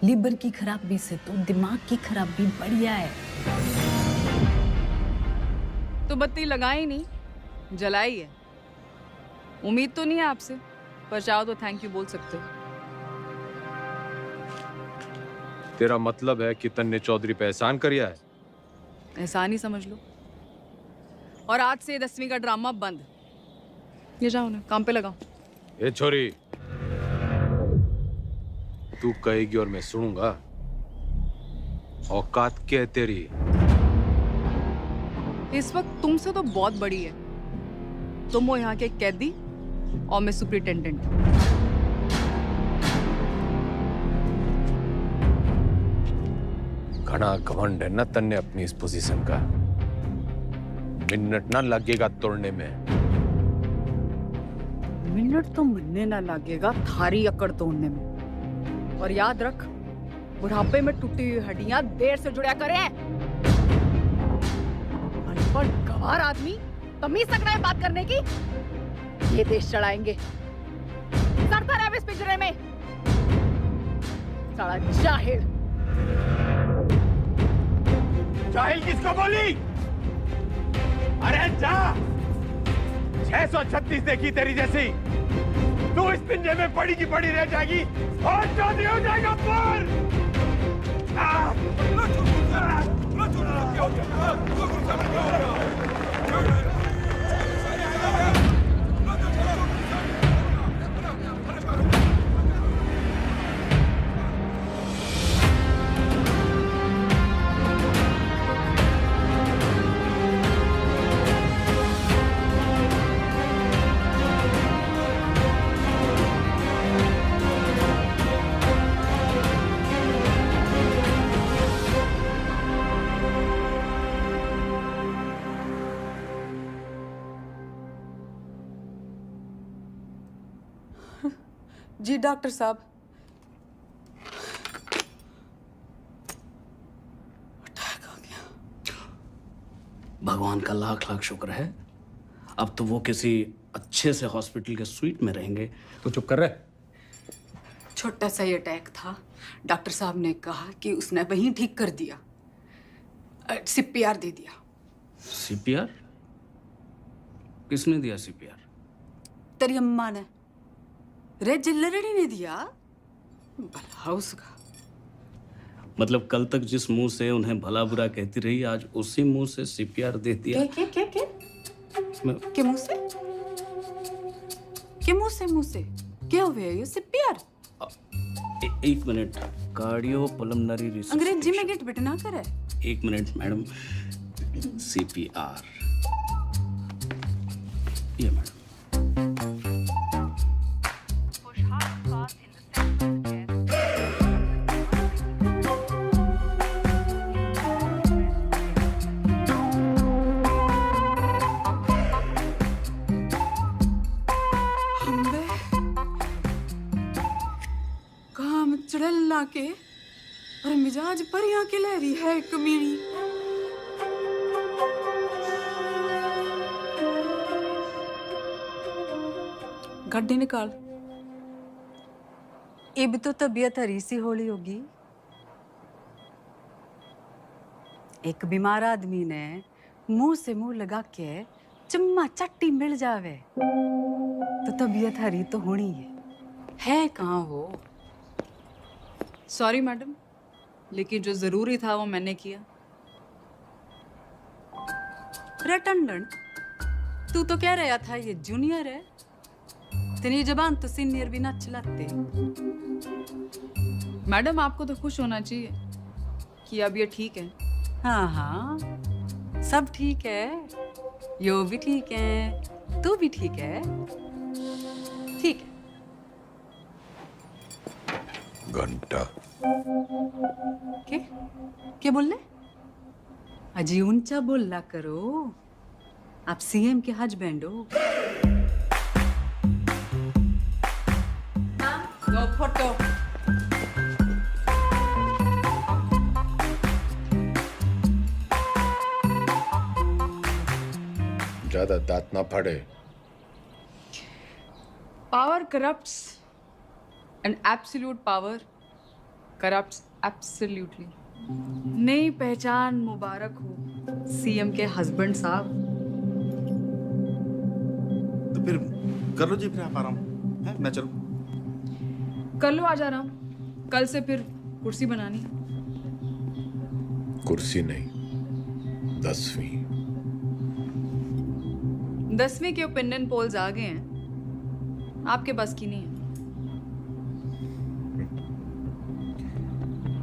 लीवर की खराबी से तो दिमाग की खराबी बढ़िया है। तो बत्ती लगाई नहीं, जलाई है। उम्मीद तो नहीं है आपसे, पर चाहो तो थैंक यू बोल सकते हो। तेरा मतलब है कि तन्ने चौधरी पे एहसान करिया है? एहसान ही समझ लो। और आज से 10वीं का ड्रामा बंद। ये जाओ ना, काम पे लगाओ। ए छोरी, तू कहेगी और मैं सुनूंगा। औकात क्या है तेरी? इस वक्त तुमसे तो बहुत बड़ी है। तुम हो यहाँ के कैदी और मैं सुपरिटेंडेंट। घना घमंड है ना तन्ने अपनी इस पोजीशन का। मिनट ना लगेगा तोड़ने में। मिनट तो मिलने ना लगेगा थारी अकड़ तोड़ने में। और याद रख, बुढ़ापे में टूटी हुई हड्डियां देर से जुड़ा करें। अनपढ़ गंवार आदमी तमीज तक नहीं बात करने की। ये देश चढ़ाएंगे। सड़ता रहे इस पिंजरे में। साला जाहिल। जाहिल किसको बोली? अरे जा! 636 देखी तेरी जैसी। तू इस पिंजरे में पड़ी की पड़ी रह जाएगी और चौधरी हो जाएगा पर। जी डॉक्टर साहब। भगवान का लाख लाख शुक्र है। अब तो वो किसी अच्छे से हॉस्पिटल के स्वीट में रहेंगे। तो चुप कर रहे। छोटा सा ही अटैक था। डॉक्टर साहब ने कहा कि उसने वहीं ठीक कर दिया। सीपीआर दे दिया। सीपीआर? किसने दिया सीपीआर? तेरी अम्मा ने। रे जिल्लरड़ी ने दिया। भला उसका। मतलब कल तक जिस मुंह से उन्हें भला बुरा कहती रही, आज उसी मुंह से सीपीआर दे दिया। के मुंह से? के मुंह से क्या हुआ ये सीपीआर? एक मिनट, कार्डियो पल्मोनरी रिसर्च। अंग्रेजी में गेट बिटना करे। एक मिनट मैडम, सीपीआर ये मैडम। काम चढ़ला के और मिजाज परियां के लहरी है कमीनी। गड्डी निकाल। ये भी तो तबीयत हरी सी होली होगी। एक बीमार आदमी ने मुंह से मुंह लगा के चम्मा चट्टी मिल जावे तो तबीयत हरी तो होनी है कहाँ हो? सॉरी मैडम, लेकिन जो जरूरी था वो मैंने किया। रटंडन, तू तो कह रहा था ये जूनियर है, तेरी जबान तो सीनियर भी ना चलाते। मैडम आपको तो खुश होना चाहिए कि अब ये ठीक है। हाँ हाँ, सब ठीक है, यो भी ठीक है, तू भी ठीक है, ठीक है। घंटा क्या बोल रहे? अजी ऊंचा बोला करो, आप सीएम के हस्बैंड हो। दो फोटो। ज्यादा दांत ना फाड़े। Power corrupts and absolute power corrupts absolutely. नई पहचान मुबारक हो सीएम के हस्बैंड साहब। तो फिर कर लो जी, फिर आप आराम है, मैं चलूं। कर लो आज आराम, कल से फिर कुर्सी बनानी। कुर्सी नहीं, 10वीं। 10वीं के ओपिनियन पोल्स आ गए हैं, आपके बस की नहीं है।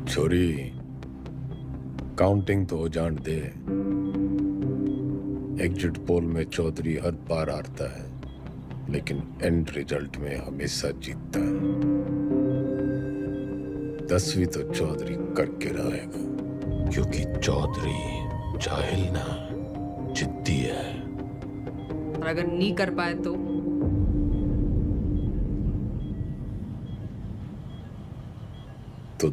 छोरी, काउंटिंग तो हो जान दे। एग्जिट पोल में चौधरी हर बार हारता है, लेकिन एंड रिजल्ट में हमेशा जीतता है। 10वीं तो चौधरी करके रहेगा, क्योंकि चौधरी जाहिल ना जिद्दी है। और अगर नहीं कर पाए तो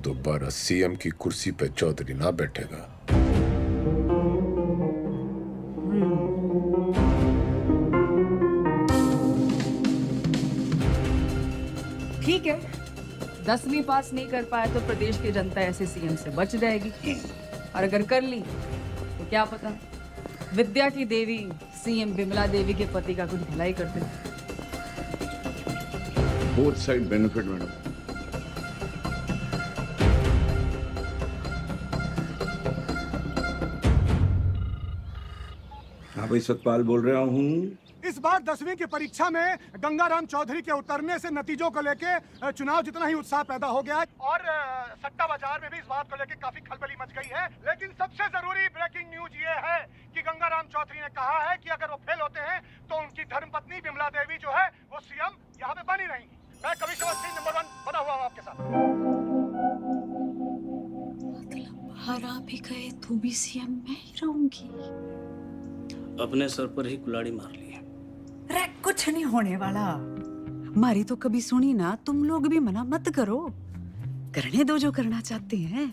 दोबारा सीएम की कुर्सी पे चौधरी ना बैठेगा। ठीक है, 10वीं पास नहीं कर पाए तो प्रदेश की जनता ऐसे सीएम से बच जाएगी, और अगर कर ली तो क्या पता विद्या की देवी सीएम विमला देवी के पति का कुछ भलाई करते। Both side benefit madam. हाँ भाई, सतपाल बोल रहा हूँ। इस बार 10वीं की परीक्षा में गंगाराम चौधरी के उतरने से नतीजों को लेके चुनाव जितना ही उत्साह पैदा हो गया है, और सट्टा बाजार में भी इस बात को लेके काफी खलबली मच गई है। लेकिन सबसे जरूरी ब्रेकिंग न्यूज ये है कि गंगाराम चौधरी ने कहा है कि अगर वो फेल होते हैं तो उनकी धर्मपत्नी विमला देवी जो है वो सीएम यहाँ पे बनी रहेंगी। मैं कभी समझ नंबर 1 बना हुआ हूँ आपके साथ। मतलब हरा भी गए तो भी सीएम मैं ही रहूंगी। अपने सर पर ही कुल्हाड़ी मार ली है। अरे कुछ नहीं होने वाला, मारी तो कभी सुनी ना। तुम लोग भी मना मत करो, करने दो जो करना चाहते हैं।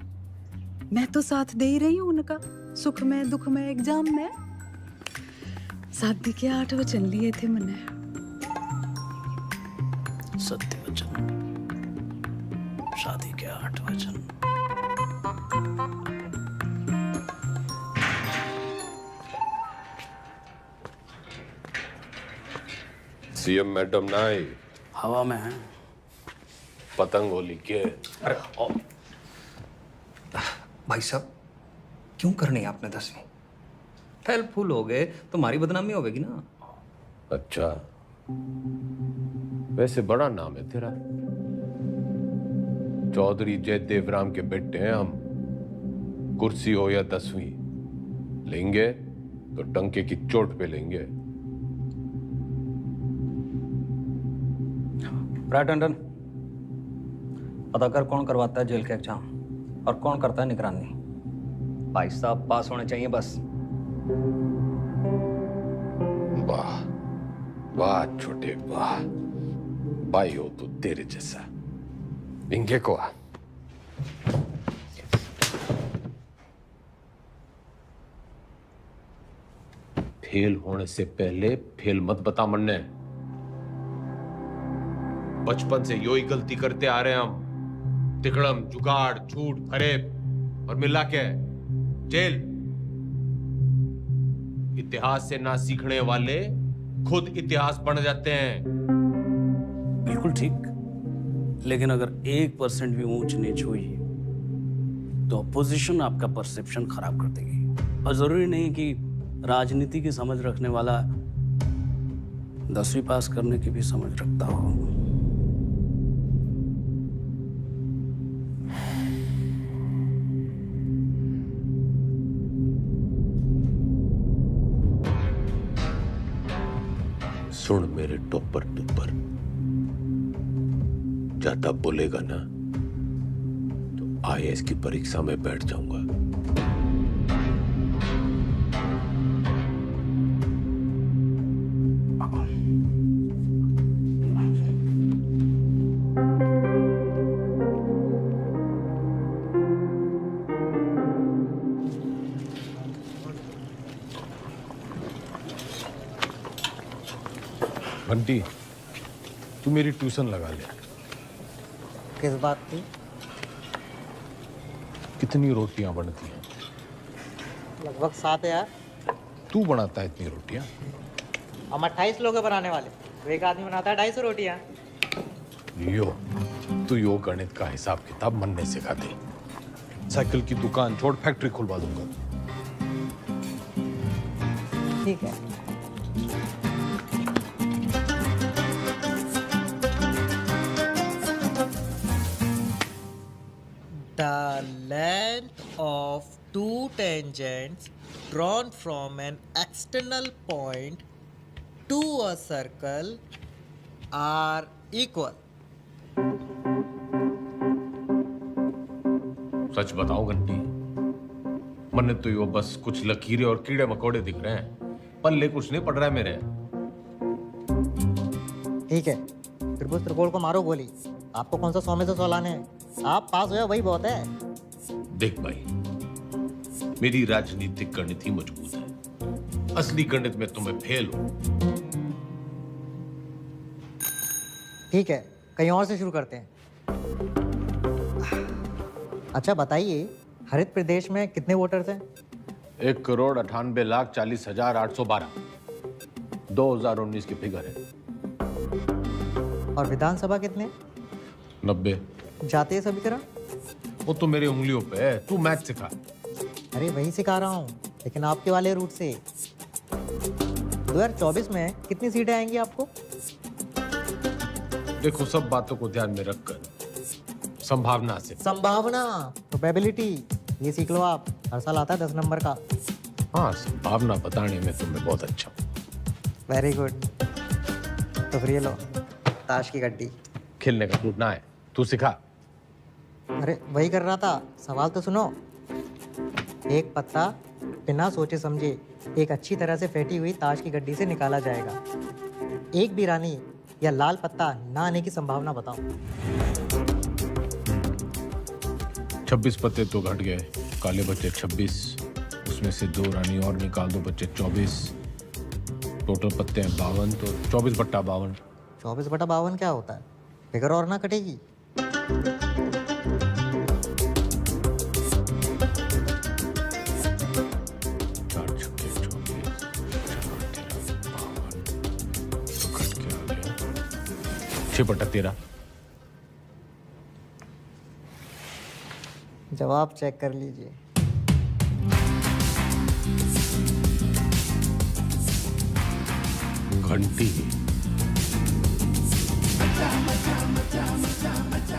मैं तो साथ दे ही रही हूँ उनका, सुख में दुख में एग्जाम में। शादी के 8 वचन लिए थे मैंने। सत्य वचन, शादी के 8 वचन। सीएम मैडम ना आई, हवा में है। पतंग होली के। अरे भाई साहब क्यों करनी आपने 10वीं? फेल फूल हो गए तो हमारी बदनामी होगी ना। अच्छा, वैसे बड़ा नाम है तेरा। चौधरी जयदेव राम के बेटे हैं हम। कुर्सी हो या 10वीं, लेंगे तो टंके की चोट पे लेंगे। राइट टंडन, पता कर कौन करवाता है जेल के एग्जाम और कौन करता है निगरानी। भाई साहब पास होने चाहिए बस। वाह वाह छोटे वाह, भाई हो तो तेरे जैसा। इंगे को आ। फेल होने से पहले फेल मत बता मन्ने। बचपन से यो ही गलती करते आ रहे हैं हम। तिकड़म, जुगाड़, झूठ, फरेब और मिला के जेल। इतिहास से ना सीखने वाले खुद इतिहास बन जाते हैं। बिल्कुल ठीक, लेकिन अगर 1% भी ऊंच नीच हुई तो अपोजिशन आपका परसेप्शन खराब कर देगी। और जरूरी नहीं कि राजनीति की समझ रखने वाला 10वीं पास करने की भी समझ रखता हो। सुन मेरे टोपर टुपर, ज्यादा बोलेगा ना तो IAS की परीक्षा में बैठ जाऊंगा। बंटी, तू मेरी ट्यूशन लगा ले। किस बात की? कितनी रोटियां बनती हैं? लगभग 7 यार। तू बनाता है इतनी रोटियां? हम 28 लोग हैं बनाने वाले, तो एक आदमी बनाता है 250 रोटियां। तू यो गणित का हिसाब किताब मनने सिखा दे। साइकिल की दुकान छोड़ फैक्ट्री खुलवा दूंगा। ठीक है। The length of two tangents drawn from an external point to a circle are equal. सच बताओ घंटी, मन्ने तो यो बस कुछ लकीरें और कीड़े मकोड़े दिख रहे हैं, पल्ले कुछ नहीं पड़ रहा है मेरे। ठीक है, त्रिभुज त्रिकोण को मारो गोली। आपको कौन सा 100 में से 100 लाने हैं? आप पास हो वही बहुत है। देख भाई, मेरी राजनीतिक गणित ही मजबूत है, असली गणित में तुम्हें फेल हो। ठीक है, कहीं और से शुरू करते हैं। अच्छा बताइए, हरित प्रदेश में कितने वोटर्स हैं? 1,98,40,812 2019 की फिगर है। और विधानसभा कितने? 90। जातीय समीकरण? वो तो मेरी उंगलियों पे है, तू मैथ सिखा। अरे वही सिखा रहा हूँ, लेकिन आपके वाले रूट से। 2024 में कितनी सीटें आएंगी आपको? देखो, सब बातों को ध्यान में रखकर संभावना से। संभावना, प्रोबेबिलिटी, ये सीख लो आप। हर साल आता है 10 नंबर का। हाँ, संभावना बताने में तुम्हें बहुत अच्छा। Very good. तो फिर ये लो, ताश की गड्डी। खेलने का टूटना है, तू सिखा। अरे वही कर रहा था, सवाल तो सुनो। एक पत्ता बिना सोचे समझे एक अच्छी तरह से फेंटी हुई ताश की गड्डी से निकाला जाएगा। एक भी रानी या लाल पत्ता ना आने की संभावना बताओ। 26 पत्ते तो घट गए, काले बच्चे 26, उसमें से 2 रानी और निकाल दो, बच्चे 24। टोटल पत्ते हैं 52, तो 24/52। 24/52 क्या होता है? फिगर और ना कटेगी। जवाब चेक कर लीजिए। घंटी,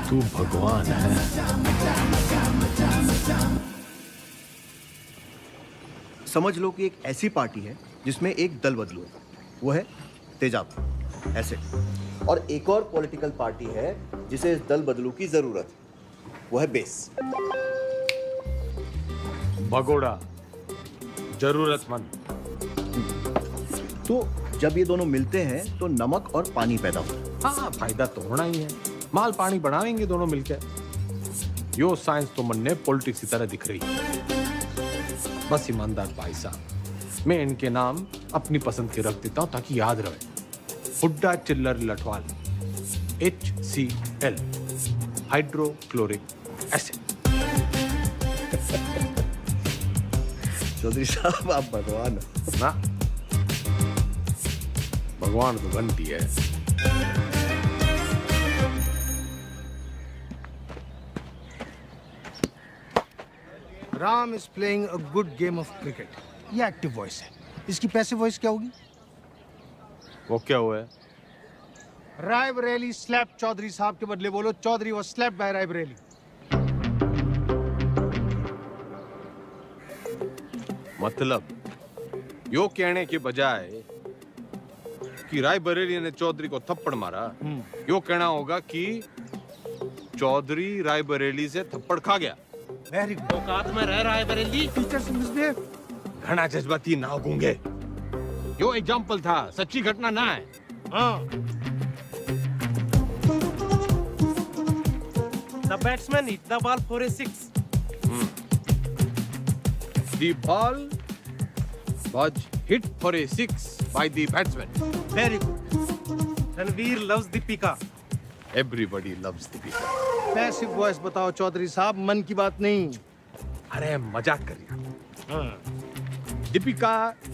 तू भगवान है। समझ लो कि एक ऐसी पार्टी है जिसमें एक दल बदलू है, वो है तेजाब ऐसे, और एक और पॉलिटिकल पार्टी है जिसे इस दल बदलू की जरूरत है, वो है बेस। भगोड़ा, जरूरतमंद। तो जब ये दोनों मिलते हैं तो नमक और पानी पैदा होता है। हाँ, फायदा तो होना ही है। माल पानी बढ़ाएंगे दोनों मिलकर। यो साइंस तो मन ने पॉलिटिक्स की तरह दिख रही है। बस ईमानदार भाई साहब, मैं इनके नाम अपनी पसंद के रख देता हूं ताकि याद रहे। Hooda Chillar Lathwal, HCl, hydrochloric acid. Chaudhary साहब आप भगवान हो। ना, भगवान तो घंटी है। Ram is playing a good game of cricket. ये एक्टिव वॉइस है, इसकी पैसिव वॉइस क्या होगी? वो क्या हुआ है? रायबरेली स्लैप चौधरी साहब के बदले बोलो Chaudhary was slapped by Raebareli. मतलब यो कहने के बजाय कि रायबरेली ने चौधरी को थप्पड़ मारा, यो कहना होगा कि चौधरी रायबरेली से थप्पड़ खा गया। Very good. औकात में रह रायबरेली। टीचर से मिसबिहेव। घना जज्बाती ना गूंगे। यो एग्जाम्पल था, सच्ची घटना ना है। हाँ। The batsman hit the ball for a 6. The ball was hit for a 6 by the batsman. Very good. Ranveer loves Deepika. Everybody loves Deepika. Passive voice बताओ चौधरी साहब, मन की बात नहीं। अरे मजाक कर रहा। Deepika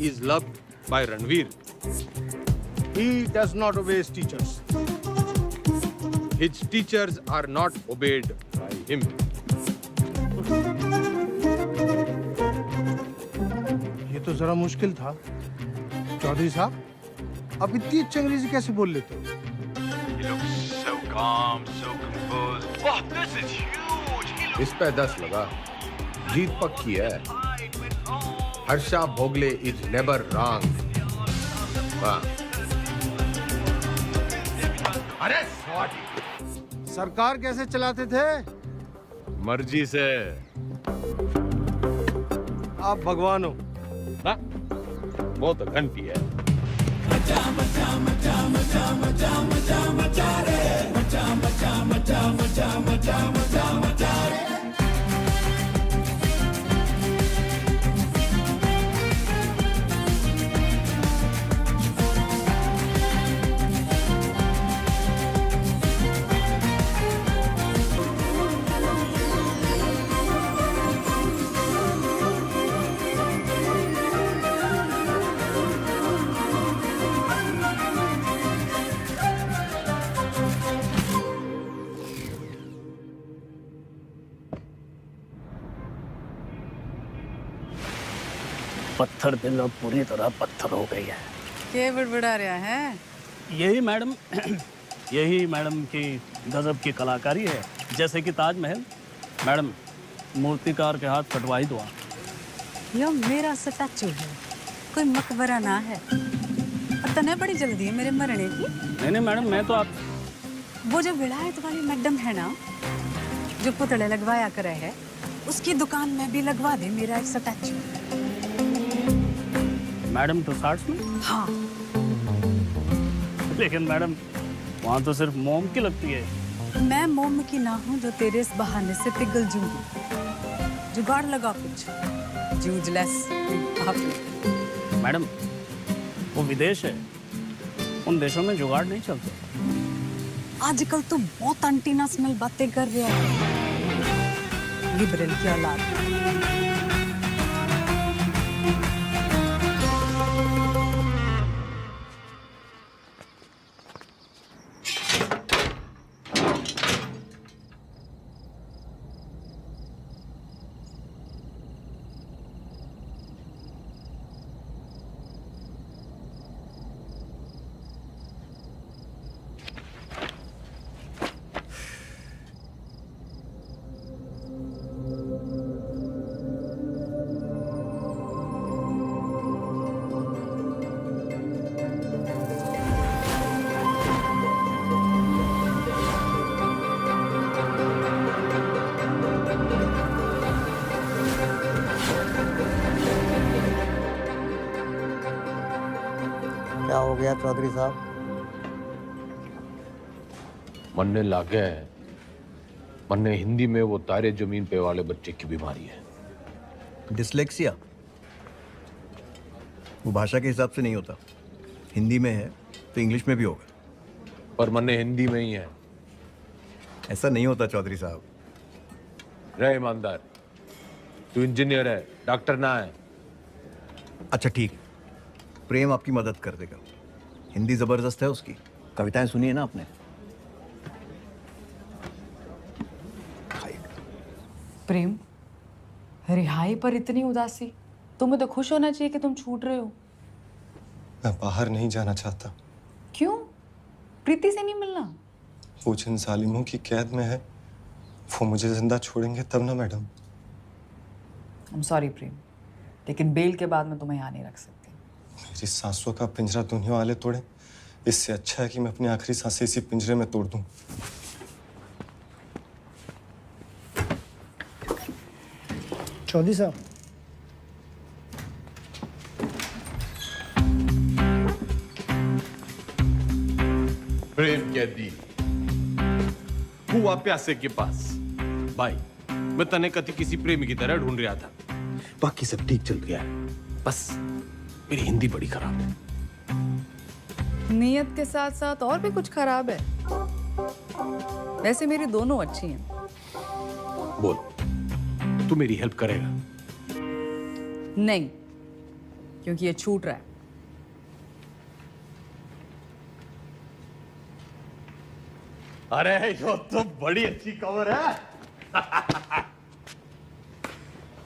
is loved by Ranveer. He does not obey his teachers. His teachers are not obeyed by him. ये तो जरा मुश्किल था। चौधरी साहब, आप इतनी अच्छी अंग्रेजी कैसे बोल लेते हो? He looks so calm, so composed. Wow, this is huge. इस पे 10 लगा। जीत पक्की है। Harsha Bhogle is never wrong. वाह। अरे सरकार कैसे चलाते थे? मर्जी से। आप भगवान हो। ना, वो तो घंटी है। पत्थर दिल अब पूरी तरह पत्थर हो गई है। क्या बड़बड़ा रहा है? यही मैडम यही मैडम की गजब की कलाकारी है। जैसे कि ताजमहल, मैडम मूर्तिकार के हाथ कटवाई दो। यो मेरा स्टैचू है, कोई मकबरा ना है। पता नहीं बड़ी जल्दी है मेरे मरने की। नहीं मैडम, मैं तो आप वो जो विलायत वाली मैडम है ना, जो पुतले लगवाया करे है, उसकी दुकान में भी लगवा दे मेरा एक स्टैचू। मैडम टुसार्ट्स में? हाँ। लेकिन मैडम वहाँ तो सिर्फ मोम की लगती है। मैं मोम की ना हूँ जो तेरे इस बहाने से पिघल जूंगी। जुगाड़ लगा कुछ, जूझलेस। मैडम वो विदेश है, उन देशों में जुगाड़ नहीं चलते। आजकल तो बहुत एंटीनेशनल बातें कर रहा है, लिबरल की औलाद। हो गया चौधरी साहब? मरने लागे है। मन्ने हिंदी में वो तारे जमीन पे वाले बच्चे की बीमारी है। डिसलेक्सिया वो भाषा के हिसाब से नहीं होता। हिंदी में है तो इंग्लिश में भी होगा। पर मन्ने हिंदी में ही है। ऐसा नहीं होता चौधरी साहब। रहे ईमानदार, तू इंजीनियर है, डॉक्टर ना है। अच्छा ठीक है, प्रेम आपकी मदद कर देगा। हिंदी जबरदस्त है उसकी। कविताएं सुनी है ना आपने? प्रेम, रिहाई पर इतनी उदासी? तुम्हें तो खुश होना चाहिए कि तुम छूट रहे हो। मैं बाहर नहीं जाना चाहता। क्यों? प्रीति से नहीं मिलना? वो जिन जालिमों की कैद में है वो मुझे जिंदा छोड़ेंगे तब ना मैडम। आई एम सॉरी प्रेम, लेकिन बेल के बाद मैं तुम्हें यहाँ नहीं रख सकती। मेरी सांसों का पिंजरा दुनिया वाले तोड़े, इससे अच्छा है कि मैं अपनी आखिरी सांसें इसी पिंजरे में तोड़ दूं। चौधरी साहब, प्रेम कैदी हुआ प्यासे के पास। भाई, मैं तने कति किसी प्रेमी की तरह ढूंढ रहा था। बाकी सब ठीक चल गया है, बस मेरी हिंदी बड़ी खराब है। नीयत के साथ साथ और भी कुछ खराब है। वैसे मेरी दोनों अच्छी हैं। बोल, तू मेरी हेल्प करेगा? नहीं, क्योंकि ये छूट रहा है। अरे ये तो बड़ी अच्छी खबर है।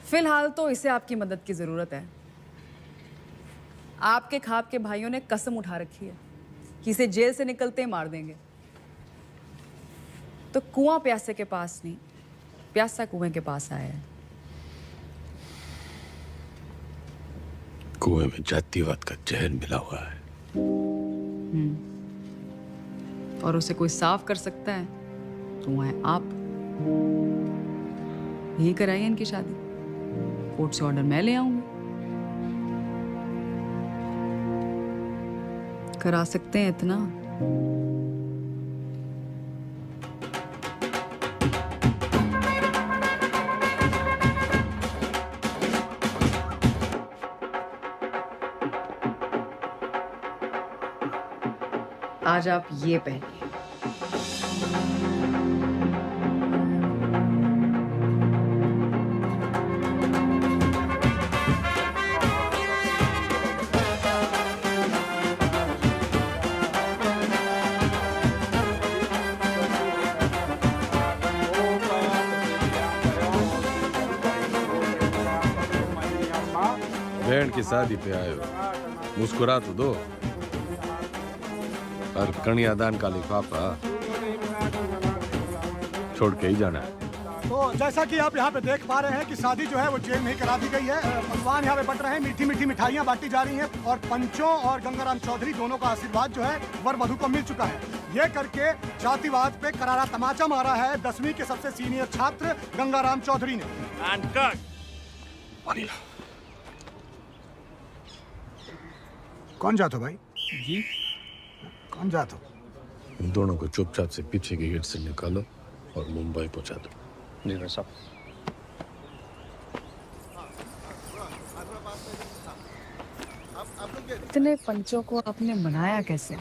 फिलहाल तो इसे आपकी मदद की जरूरत है। आपके खाप के भाइयों ने कसम उठा रखी है कि इसे जेल से निकलते ही मार देंगे। तो कुआं प्यासे के पास नहीं, प्यासा कुएं के पास आया है। कुएं में जातिवाद का जहर मिला हुआ है। और उसे कोई साफ कर सकता है तो वो है आप। यही कराइए इनकी शादी। कोर्ट से ऑर्डर मैं ले आऊंगी। करा सकते हैं इतना? आज आप ये पहनिए। बहन की शादी पे आए हो, मुस्कुरा तो दो। और कन्यादान का लिफाफा छोड़ के ही जाना है। तो जैसा कि आप यहाँ पे देख पा रहे हैं कि शादी जो है वो जेल में ही करा दी गई है। पकवान यहाँ पे बट रहे हैं, मीठी मीठी मिठाइयाँ बांटी जा रही हैं और पंचों और गंगाराम चौधरी दोनों का आशीर्वाद जो है वर वधू को मिल चुका है। ये करके जातिवाद पे करारा तमाचा मारा है 10वीं के सबसे सीनियर छात्र गंगाराम चौधरी ने। कौन जात हो भाई? जी कौन जात हो? इन दोनों को चुपचाप से पीछे के गेट से निकालो और मुंबई पहुंचा दो। जी भाई साहब। इतने पंचों को आपने मनाया कैसे?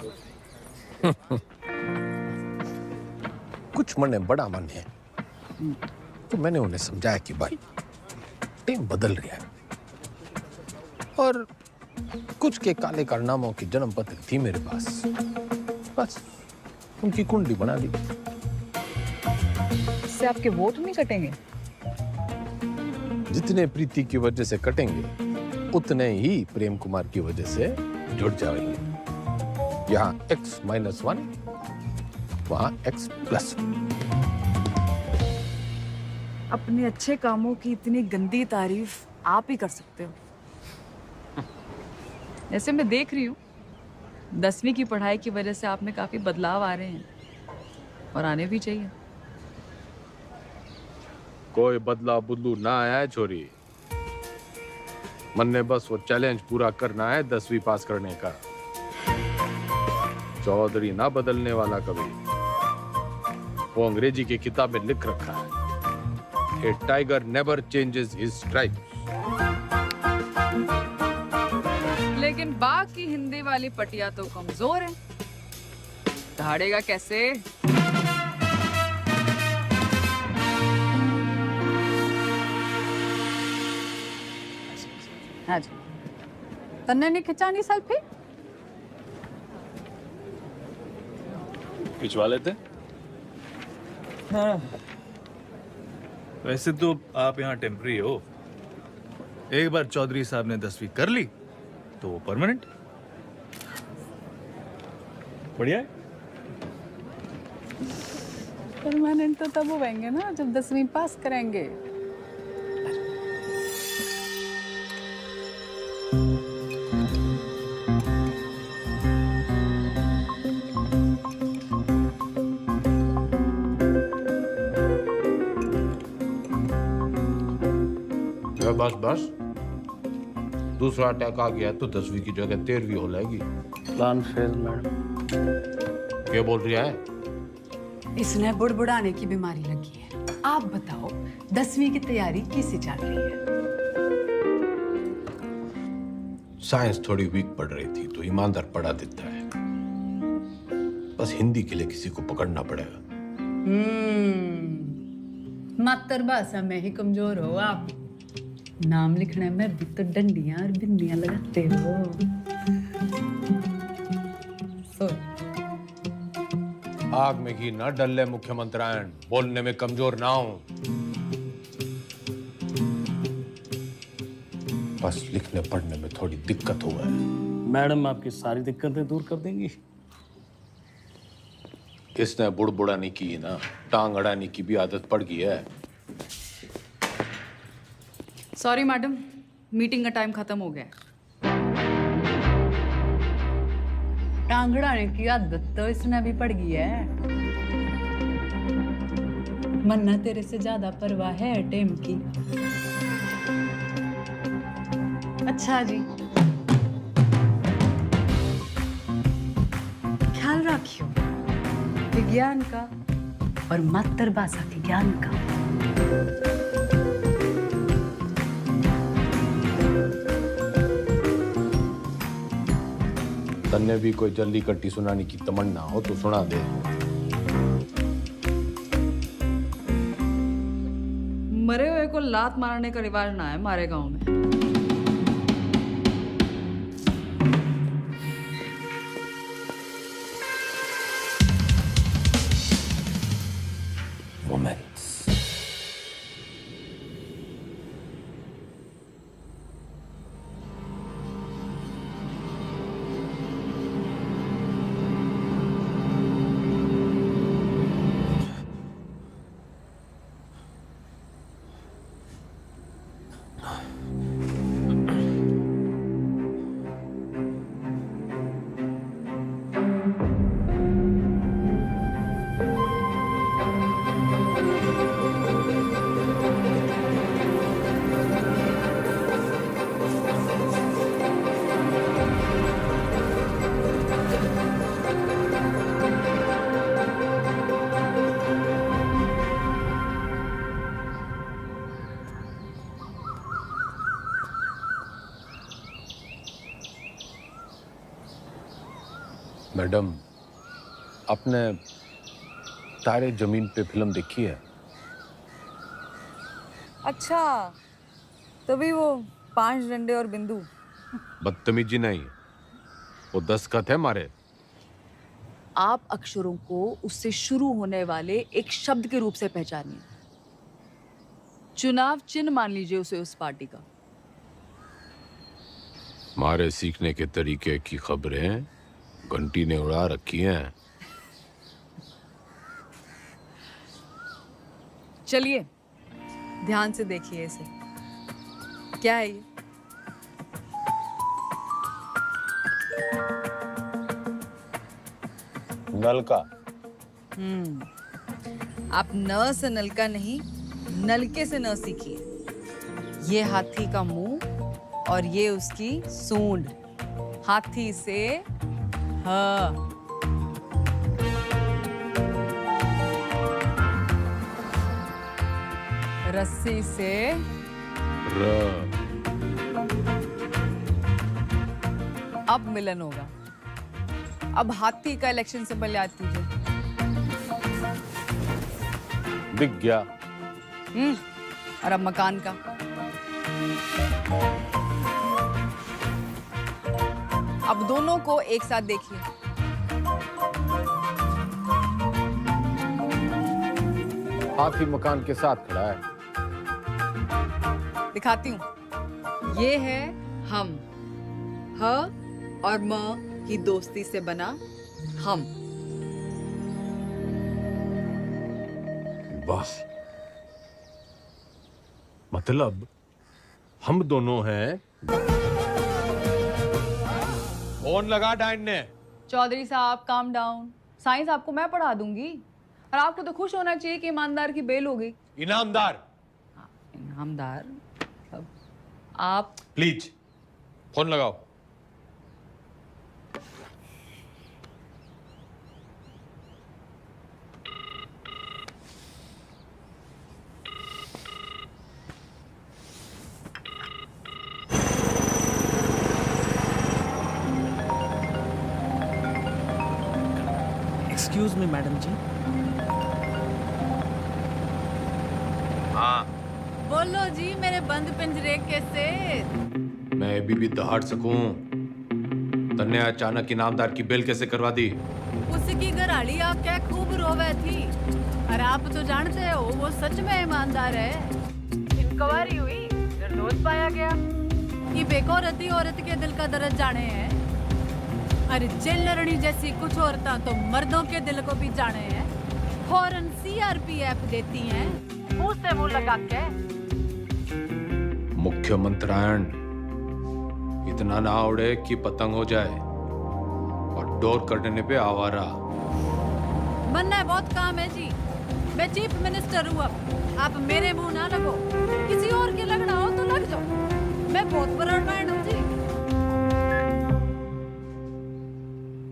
कुछ मन है, बड़ा मन है, तो मैंने उन्हें समझाया कि भाई टीम बदल रही है और कुछ के काले कारनामों की जन्म पत्र थी मेरे पास, बस उनकी कुंडली बना दी। इससे आपके वोट नहीं कटेंगे? जितने प्रीति की वजह से कटेंगे उतने ही प्रेम कुमार की वजह से जुड़ जाएंगे। यहाँ X-1, वहाँ X+। अपने अच्छे कामों की इतनी गंदी तारीफ आप ही कर सकते हो। जैसे मैं देख रही हूँ 10वीं की पढ़ाई की वजह से आप में काफी बदलाव आ रहे हैं और आने भी चाहिए। कोई बदला बुदलू ना आया है छोरी। मन ने बस वो चैलेंज पूरा करना है 10वीं पास करने का। चौधरी ना बदलने वाला कभी। वो अंग्रेजी की किताब में लिख रखा है, a tiger never changes his stripe. लेकिन बाकी हिंदी वाली पटिया तो कमजोर है, दहाड़ेगा कैसे? हाँ जी, तन्ने नहीं खिंचानी सेल्फी? खिंचवा लेते। हाँ, वैसे तो आप यहाँ टेम्पररी हो। एक बार चौधरी साहब ने 10वीं कर ली तो वो परमानेंट। बढ़िया है। परमानेंट तो तब होंगे ना जब 10वीं पास करेंगे। बस बस, दूसरा अटैक आ गया तो 10वीं की जगह 13वीं हो जाएगी। Plan fail madam. क्या बोल रही है? इसने बुड़बुड़ाने की बीमारी लगी है। आप बताओ 10वीं की तैयारी कैसे चल रही है? साइंस थोड़ी वीक पढ़ रही थी तो ईमानदार पढ़ा देता है। बस हिंदी के लिए किसी को पकड़ना पड़ेगा। मातृभाषा में ही कमजोर हो आप। नाम लिखने में भी तो डंडियां और बिंदियां लगाते हो। आग में घी न डले मुख्यमंत्रियान, बोलने में कमजोर ना हो। बस लिखने पढ़ने में थोड़ी दिक्कत हुआ है। मैडम आपकी सारी दिक्कतें दूर कर देंगी। इसने बुड़बुड़ाने की ना, टांग अड़ाने की भी आदत पड़ गई है। सॉरी मैडम, मीटिंग का टाइम खत्म हो गया। टांगड़ाने की आदत तो इसने भी पड़ गई है। मन्ना तेरे से ज्यादा परवाह है टेम की। अच्छा जी, ख्याल रखियो विज्ञान का और मातृभाषा के ज्ञान का। तन्ने भी कोई जल्दी कट्टी सुनाने की तमन्ना हो तो सुना दे। मरे हुए को लात मारने का रिवाज ना है हमारे गांव में। मैडम, आपने तारे जमीन पे फिल्म देखी है? अच्छा, तभी वो 5 डंडे और बिंदु। बदतमीजी नहीं, वो 10 खत है मारे। आप अक्षरों को उससे शुरू होने वाले एक शब्द के रूप से पहचानिए। चुनाव चिन्ह मान लीजिए उसे उस पार्टी का। मारे सीखने के तरीके की खबरें घंटी ने उड़ा रखी हैं। चलिए ध्यान से देखिए इसे। क्या है ये? नलका। आप न से नलका नहीं, नलके से न सीखिए। ये हाथी का मुंह और ये उसकी सूंड। हाथी से ह, रस्सी से अब मिलन होगा। अब हाथी का इलेक्शन सिंबल याद कीजिए। दिख गया। और अब मकान का। अब दोनों को एक साथ देखिए। हाथी मकान के साथ खड़ा है। दिखाती हूँ। ये है हम, ह और म की दोस्ती से बना हम। बस मतलब हम दोनों हैं। फोन लगा डाइन ने। चौधरी साहब काम डाउन। साइंस आपको मैं पढ़ा दूंगी और आपको तो खुश होना चाहिए कि ईमानदार की बेल हो गई। इनामदार। इनामदार आप प्लीज फोन लगाओ। एक्सक्यूज मी मैडम जी। हाँ बोलो जी मेरे बंद पिंजरे के सेठ। मैं अभी भी दहाड़ सकूं। तन्ने अचानक इनामदार की बेल कैसे करवा दी? उसकी घराड़ी आप क्या खूब रोवे थी। और आप तो जानते हो वो सच में ईमानदार है। इंक्वायरी हुई, निर्दोष पाया गया। ये बेकौरती औरत के दिल का दर्द जाने हैं। अरे जेल लड़नी जैसी कुछ औरतां तो मर्दों के दिल को भी जाने हैं। फौरन सीआरपीएफ देती हैं मुंह से मुंह लगा के। मुख्यमंत्रियान इतना ना उड़े कि पतंग हो जाए और डोर कटने पे आवारा। बनना बहुत काम है जी। मैं चीफ मिनिस्टर हूँ। अब आप मेरे मुंह ना लगो। किसी और के लगना हो तो लग जाओ। मैं बहुत ब्रॉडमाइंड हूँ जी।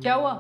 क्या हुआ?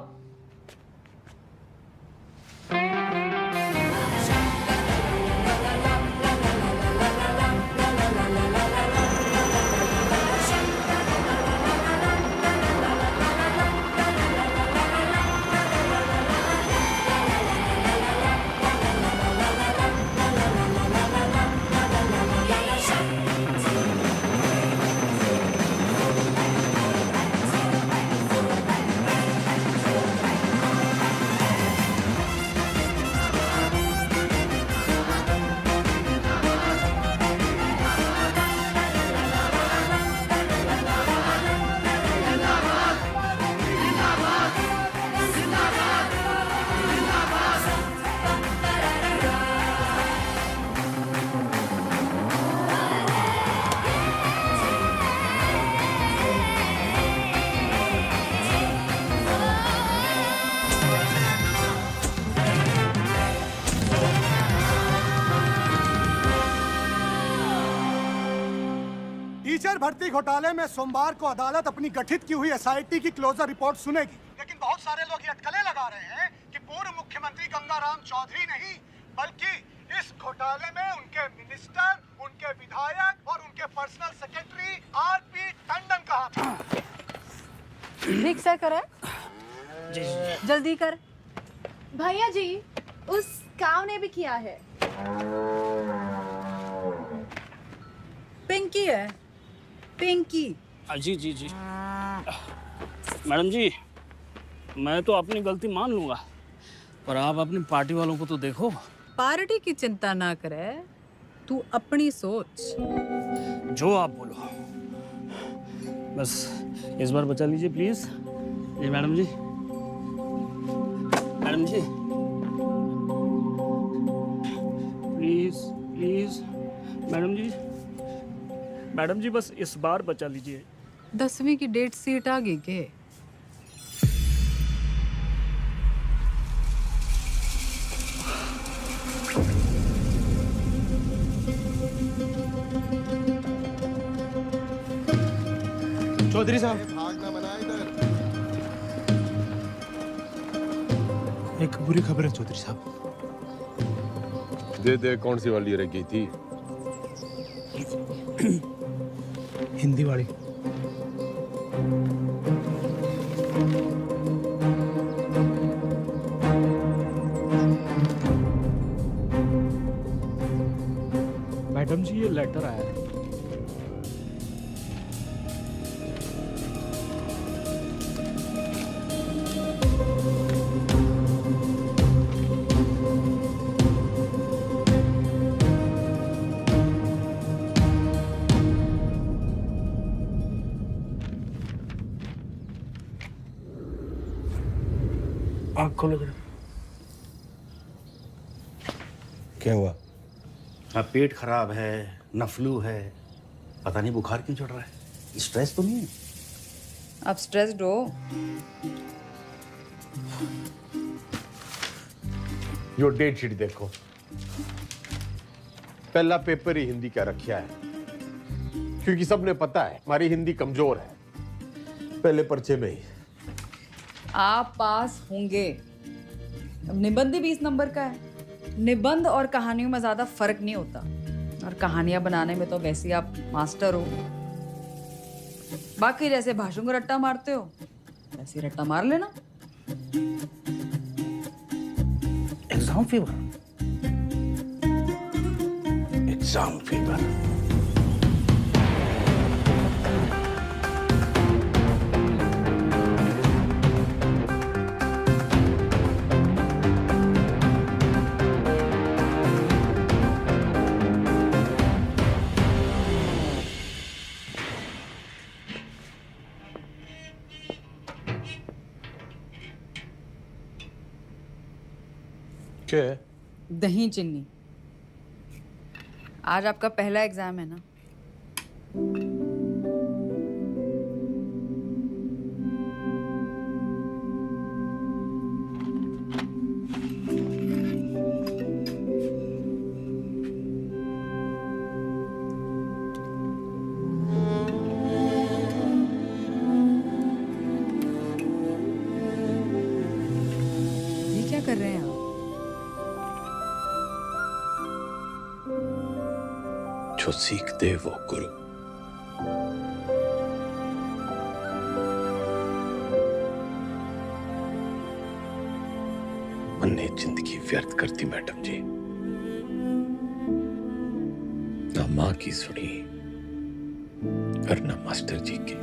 टीचर भर्ती घोटाले में सोमवार को अदालत अपनी गठित की हुई एसआईटी की क्लोजर रिपोर्ट सुनेगी। लेकिन बहुत सारे लोग ये अटकलें लगा रहे हैं कि पूर्व मुख्यमंत्री गंगाराम चौधरी नहीं बल्कि इस घोटाले में उनके मिनिस्टर, उनके विधायक और उनके पर्सनल सेक्रेटरी आरपी टंडन का हाथ है। रिक्शा करे जल्दी कर। भैया जी उस काव ने भी किया है। पिंकी है पिंकी। जी जी जी मैडम जी, मैं तो अपनी गलती मान लूंगा, पर आप अपनी पार्टी वालों को तो देखो। पार्टी की चिंता ना करे, तू अपनी सोच। जो आप बोलो, बस इस बार बचा लीजिए प्लीज। जी मैडम जी, मैडम जी प्लीज प्लीज, मैडम जी, मैडम जी बस इस बार बचा लीजिए। 10वीं की डेट सीट आ गई के? चौधरी साहब, भागना मना इधर। एक बुरी खबर है चौधरी साहब। दे कौन सी वाली रह गई थी? हिंदी वाली। मैडम जी, ये लेटर आया है। आँख खोलो जरा। क्या हुआ? हाँ, पेट खराब है, न फ्लू है, पता नहीं बुखार क्यों चढ़ रहा है। स्ट्रेस तो नहीं है? आप स्ट्रेस्ड हो? यो डेट शीट देखो, पहला पेपर ही हिंदी का रखा है, क्योंकि सबने पता है हमारी हिंदी कमजोर है। पहले पर्चे में ही आप पास होंगे। अब निबंध ही 20 नंबर का है। निबंध और कहानियों में ज्यादा फर्क नहीं होता, और कहानियां बनाने में तो वैसे ही आप मास्टर हो। बाकी जैसे भाषण को रट्टा मारते हो, वैसे ही रट्टा मार लेना। Exam fever. Exam fever. क्या है? दही चिन्नी। आज आपका पहला एग्जाम है ना? ये क्या कर रहे हैं आप? जो सीख दे वो गुरु। मैंने जिंदगी व्यर्थ करती मैडम जी, ना माँ की सुनी और ना मास्टर जी की।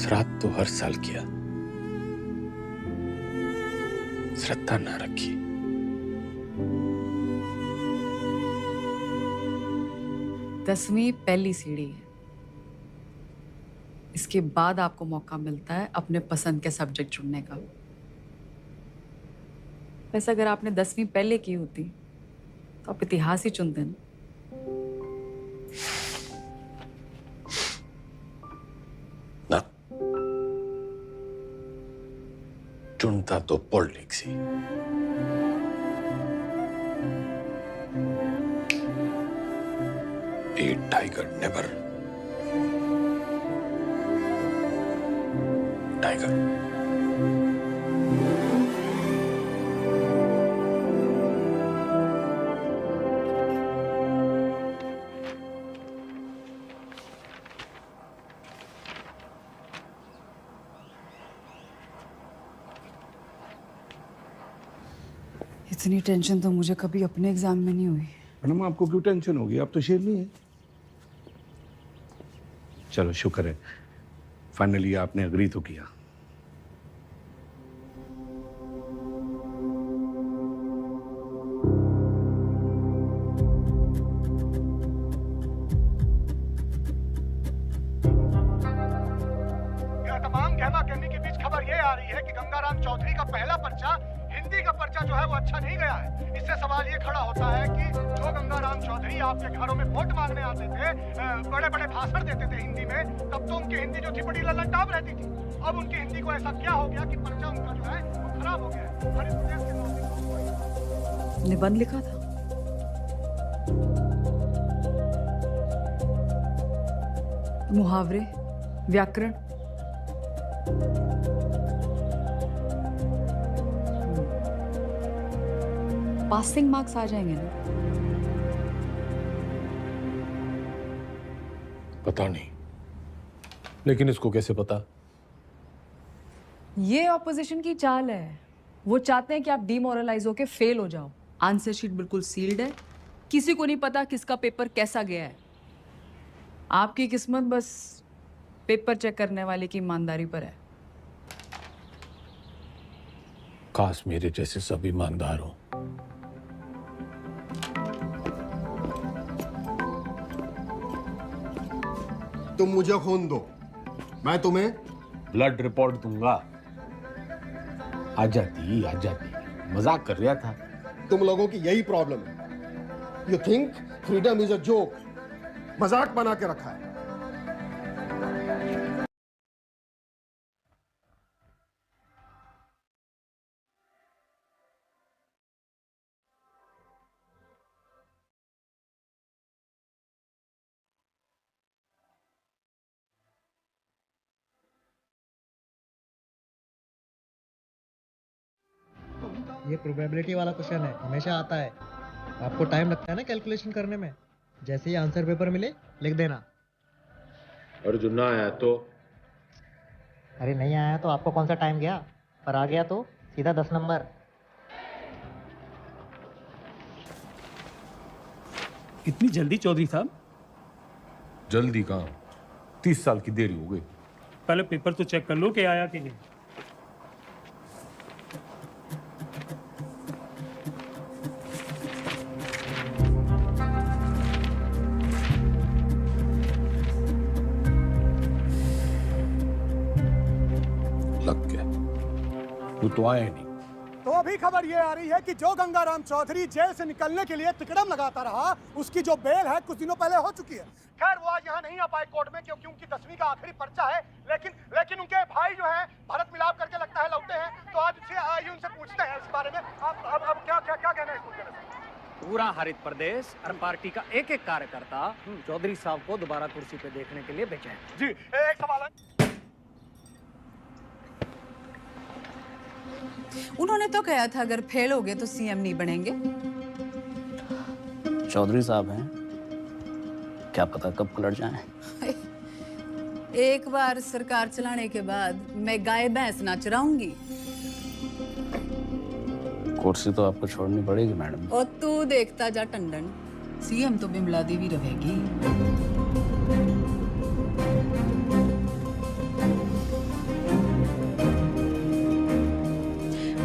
श्राद्ध तो हर साल किया, श्रद्धा ना रखी। दसवीं पहली सीढ़ी है। इसके बाद आपको मौका मिलता है अपने पसंद के सब्जेक्ट चुनने का। वैसे अगर आपने 10वीं पहले की होती तो आप इतिहास ही चुनते ना। ना, चुनता तो politics he. A tiger never. Tiger. इतनी टेंशन तो मुझे कभी अपने एग्जाम में नहीं हुई। मैडम, आपको क्यों टेंशन होगी? आप तो शेरनी है। चलो शुक्र है, फाइनली आपने अग्री तो किया। यह तमाम कहमा कहमी के बीच खबर ये आ रही है कि गंगाराम चौधरी का पहला पर्चा, हिंदी का पर्चा जो है वो अच्छा नहीं गया है। इससे सवाल ये खड़ा होता है कि जो गंगाराम चौधरी आपके घरों में वोट मांगने आते थे, बड़े बड़े भाषण देते थे हिंदी में, तब तो उनकी हिंदी जो थी बड़ी ललनटाप रहती थी। अब उनकी हिंदी को ऐसा क्या हो गया कि पर्चा उनका जो है वो खराब हो गया है। हर इस प्रदेश के नागरिकों निबंध लिखा था। मुहावरे, व्याकरण, पासिंग मार्क्स आ जाएंगे ना। पता नहीं, लेकिन इसको कैसे पता? ये ऑपोजिशन की चाल है। वो चाहते हैं कि आप डिमोरलाइज होके फेल हो जाओ। आंसर शीट बिल्कुल सील्ड है, किसी को नहीं पता किसका पेपर कैसा गया है। आपकी किस्मत बस पेपर चेक करने वाले की ईमानदारी पर है। काश मेरे जैसे सब ईमानदार हो। तुम मुझे खून दो, मैं तुम्हें ब्लड रिपोर्ट दूंगा। आ जाती, मजाक कर रहा था। तुम लोगों की यही प्रॉब्लम है। You think freedom is a joke, मजाक बना के रखा है। ये प्रोबेबिलिटी वाला क्वेश्चन है, हमेशा आता है। आपको टाइम लगता है ना कैलकुलेशन करने में। जैसे ही आंसर पेपर मिले लिख देना। और जो ना आया तो? अरे नहीं आया तो आपको कौन सा टाइम गया, पर आ गया तो सीधा 10 नंबर। इतनी जल्दी चौधरी साहब? जल्दी कहाँ, 30 साल की देरी हो गई। पहले पेपर तो चेक कर लो कि आया कि नहीं। लग गया, तू तो आया नहीं। तो अभी खबर ये आ रही है कि जो गंगाराम चौधरी जेल से निकलने के लिए तिकड़म लगाता रहा, उसकी जो बेल है कुछ दिनों पहले हो चुकी है। खैर वो आज यहाँ नहीं आ पाए कोर्ट में, क्योंकि उनकी 10वीं का आखिरी पर्चा है। लेकिन उनके भाई जो हैं भारत मिलाप करके लगता है लौटे हैं। तो आज आइए उनसे पूछते हैं इस बारे में। अब क्या कहना है इसको? पूरा हरित प्रदेश और पार्टी का एक एक कार्यकर्ता चौधरी साहब को दोबारा कुर्सी पे देखने के लिए बेचैन। जी एक सवाल है। उन्होंने तो कहा था अगर फेल हो गए तो सीएम नहीं बनेंगे। चौधरी साहब हैं, क्या पता कब पलट जाएं। एक बार सरकार चलाने के बाद मैं गाय भैंस ना चराऊंगी। कुर्सी तो आपको छोड़नी पड़ेगी मैडम। और तू देखता जा टंडन, सीएम तो बिमला देवी रहेगी।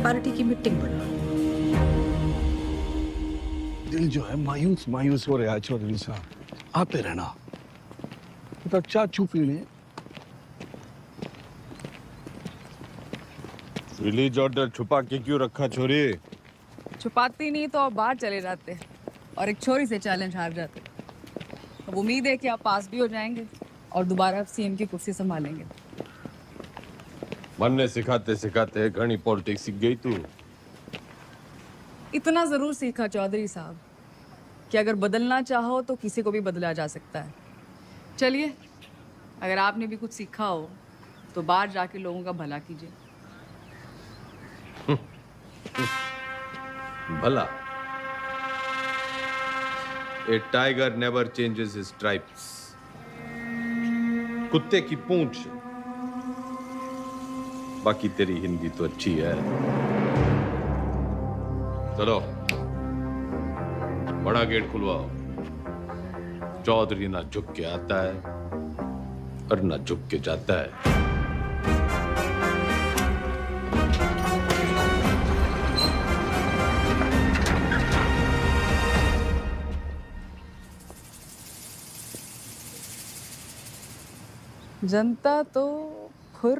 पार्टी की मीटिंग बुला। दिल जो है मायूस मायूस हो रहा है चौधरी साहब। आते रहना, तो चाचू पीने। रिलीज ऑर्डर छुपा के क्यों रखा छोरी? छुपाती नहीं तो आप बाहर चले जाते और एक छोरी से चैलेंज हार जाते। अब उम्मीद है कि आप पास भी हो जाएंगे और दोबारा सीएम की कुर्सी संभालेंगे। मन ने सिखाते सिखाते घनी पॉलिटिक्स सीख गई तू। इतना जरूर सीखा चौधरी साहब कि अगर बदलना चाहो तो किसी को भी बदला जा सकता है। चलिए, अगर आपने भी कुछ सीखा हो तो बाहर जाके लोगों का भला कीजिए। भला? A tiger never changes his stripes. कुत्ते की पूंछ। बाकी तेरी हिंदी तो अच्छी है। चलो बड़ा गेट खुलवाओ। चौधरी ना झुक के आता है और ना झुक के जाता है। जनता तो खुर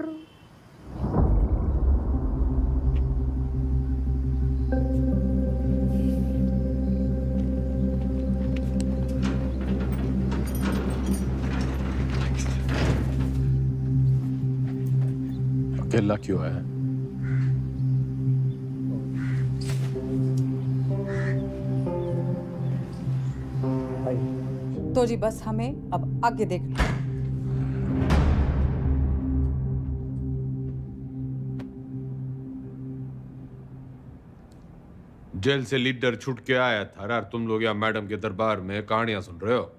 अकेला क्यों है? तो जी बस हमें अब आगे देखना। जेल से लीडर छूट के आया था और तुम लोग यहाँ मैडम के दरबार में कहानियां सुन रहे हो।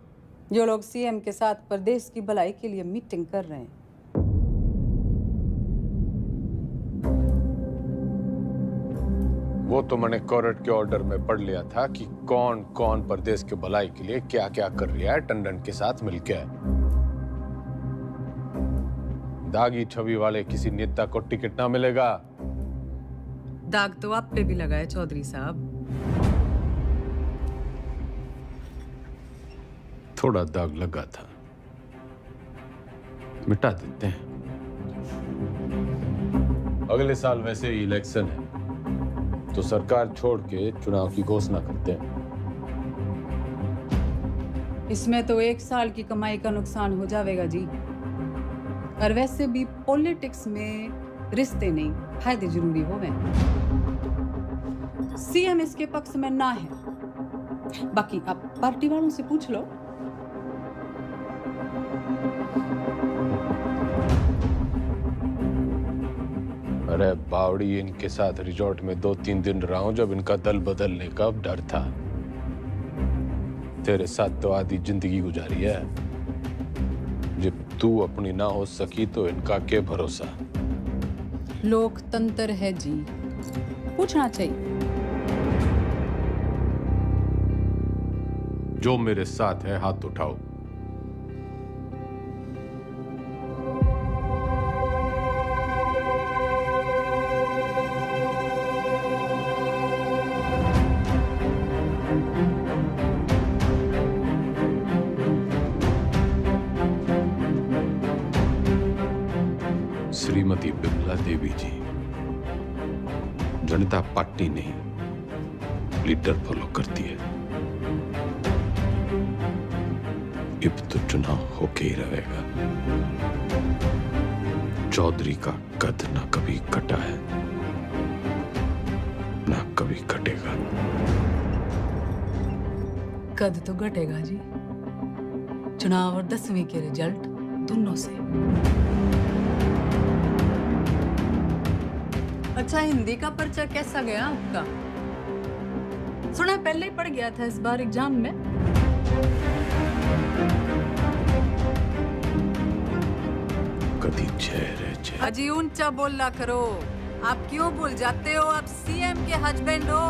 जो लोग सीएम के साथ प्रदेश की भलाई के लिए मीटिंग कर रहे हैं। वो तो मैंने कोर्ट के ऑर्डर में पढ़ लिया था कि कौन कौन प्रदेश के भलाई के लिए क्या क्या कर रहा है टंडन के साथ मिलकर। दागी छवि वाले किसी नेता को टिकट ना मिलेगा। दाग तो आप पे भी लगा है चौधरी साहब। थोड़ा दाग लगा था, मिटा देते हैं। अगले साल वैसे ही इलेक्शन है तो सरकार छोड़ के चुनाव की घोषणा करते हैं। इसमें तो 1 साल की कमाई का नुकसान हो जाएगा जी। और वैसे भी पॉलिटिक्स में रिश्ते नहीं, फायदे जरूरी होवे। सीएम इसके पक्ष में ना है, बाकी आप पार्टी वालों से पूछ लो। अरे बावड़ी, इनके साथ रिजॉर्ट में 2-3 दिन रहा हूं जब इनका दल बदलने का डर था। तेरे साथ तो आधी जिंदगी गुजारी है। जब तू अपनी ना हो सकी तो इनका क्या भरोसा। लोकतंत्र है जी, पूछना चाहिए। जो मेरे साथ है हाथ उठाओ। श्रीमती बिमला देवी जी, जनता पार्टी नहीं लीडर फॉलो करती है। अब तो चुनाव होके ही रहेगा। चौधरी का कद ना कभी कटा है ना कभी कटेगा। कद तो घटेगा जी, चुनाव और 10वीं के रिजल्ट दोनों से। अच्छा, हिंदी का पर्चा कैसा गया आपका? सुना पहले ही पड़ गया था इस बार एग्जाम में। कभी चेहरे अजी ऊंचा बोलना करो। आप क्यों भूल जाते हो आप सीएम के हस्बैंड हो?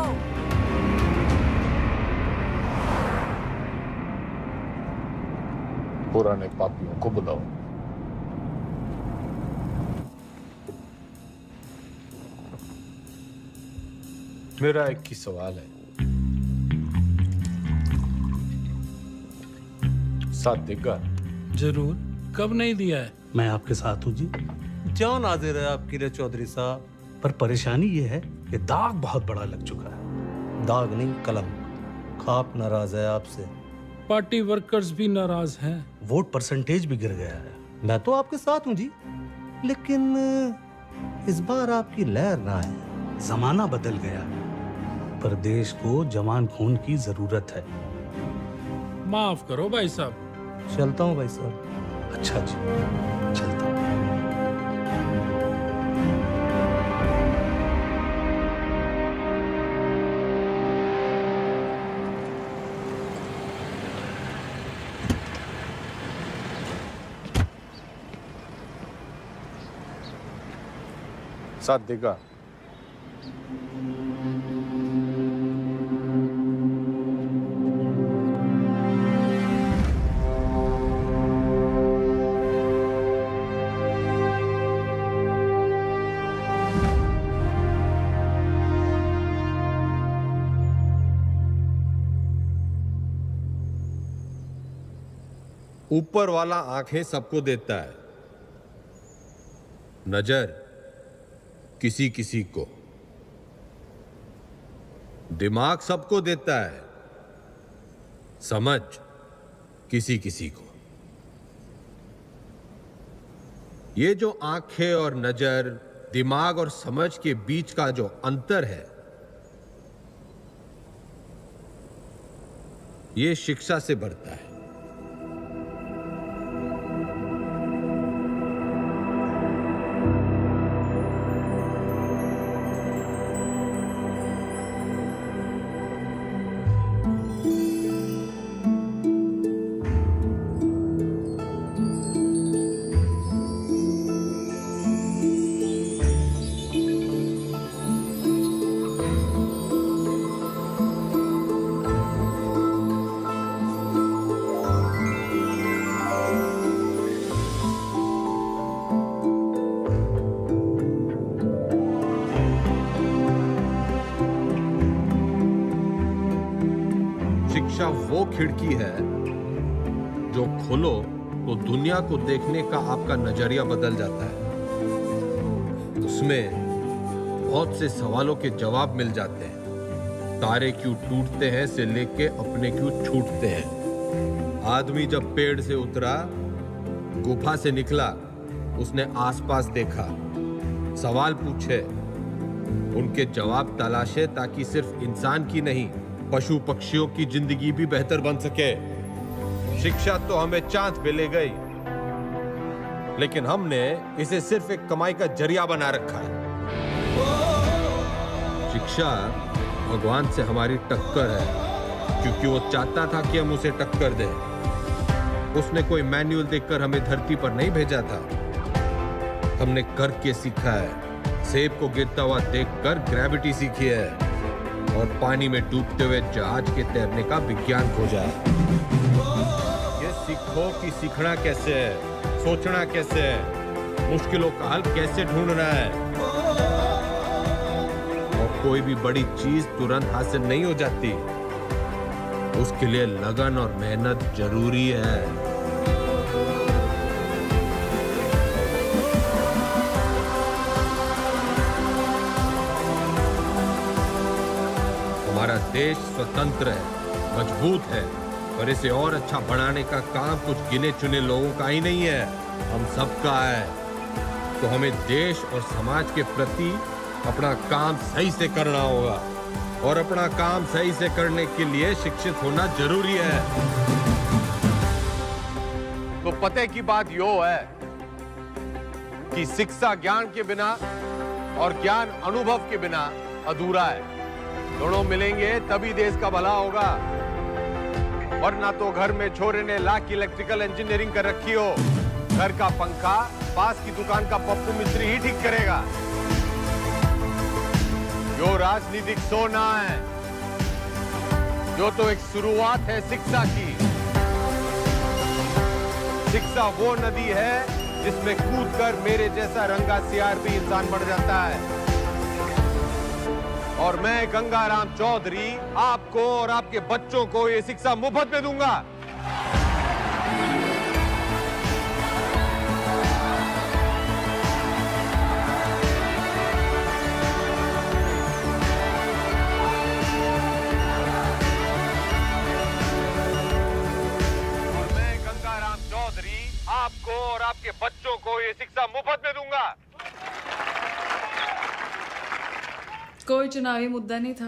पुराने पापियों को बुलाओ। मेरा एक ही सवाल है, साथ देगा? जरूर, कब नहीं दिया है? मैं आपके साथ हूँ जी। जान हाजिर है आपकी रे चौधरी साहब। पर परेशानी ये है कि दाग बहुत बड़ा लग चुका है। दाग नहीं, कलम। खाप नाराज है आपसे। पार्टी वर्कर्स भी नाराज हैं। वोट परसेंटेज भी गिर गया है। मैं तो आपके साथ हूँ जी, लेकिन इस बार आपकी लहर ना है। जमाना बदल गया है, पर देश को जवान खून की जरूरत है। माफ करो भाई साहब। चलता हूँ भाई साहब। अच्छा जी, चलता हूँ। साथ देगा? ऊपर वाला आंखें सबको देता है, नजर किसी किसी को, दिमाग सबको देता है, समझ किसी किसी को। ये जो आंखें और नजर, दिमाग और समझ के बीच का जो अंतर है, ये शिक्षा से बढ़ता है। शिक्षा वो खिड़की है जो खोलो तो दुनिया को देखने का आपका नजरिया बदल जाता है। उसमें बहुत से सवालों के जवाब मिल जाते हैं। तारे क्यों टूटते हैं से लेके अपने क्यों छूटते हैं। आदमी जब पेड़ से उतरा, गुफा से निकला, उसने आसपास देखा, सवाल पूछे, उनके जवाब तलाशे ताकि सिर्फ इंसान की नहीं, पशु पक्षियों की जिंदगी भी बेहतर बन सके। शिक्षा तो हमें चांद पे ले गई, लेकिन हमने इसे सिर्फ एक कमाई का जरिया बना रखा है। शिक्षा भगवान से हमारी टक्कर है, क्योंकि वो चाहता था कि हम उसे टक्कर दें। उसने कोई मैनुअल देकर हमें धरती पर नहीं भेजा था, हमने करके सीखा है। सेब को गिरता हुआ देखकर ग्रेविटी सीखी है और पानी में डूबते हुए जहाज के तैरने का विज्ञान खोजा है। ये सीखो कि सीखना कैसे है, सोचना कैसे है, मुश्किलों का हल कैसे ढूंढना है। और कोई भी बड़ी चीज तुरंत हासिल नहीं हो जाती, उसके लिए लगन और मेहनत जरूरी है। हमारा देश स्वतंत्र है, मजबूत है, पर इसे और अच्छा बनाने का काम कुछ गिने चुने लोगों का ही नहीं है, हम सबका है। तो हमें देश और समाज के प्रति अपना काम सही से करना होगा, और अपना काम सही से करने के लिए शिक्षित होना जरूरी है। तो पते की बात यो है कि शिक्षा ज्ञान के बिना और ज्ञान अनुभव के बिना अधूरा है। दोनों मिलेंगे तभी देश का भला होगा, वरना तो घर में छोरे ने लाख की इलेक्ट्रिकल इंजीनियरिंग कर रखी हो, घर का पंखा पास की दुकान का पप्पू मिस्त्री ही ठीक करेगा। जो राजनीतिक सोना है, जो तो एक शुरुआत है शिक्षा की। शिक्षा वो नदी है जिसमें कूदकर मेरे जैसा रंगा सियार भी इंसान बढ़ जाता है। और मैं गंगाराम चौधरी आपको और आपके बच्चों को ये शिक्षा मुफ्त में दूंगा। और मैं गंगाराम चौधरी आपको और आपके बच्चों को ये शिक्षा मुफ्त में दूंगा। कोई चुनावी मुद्दा नहीं था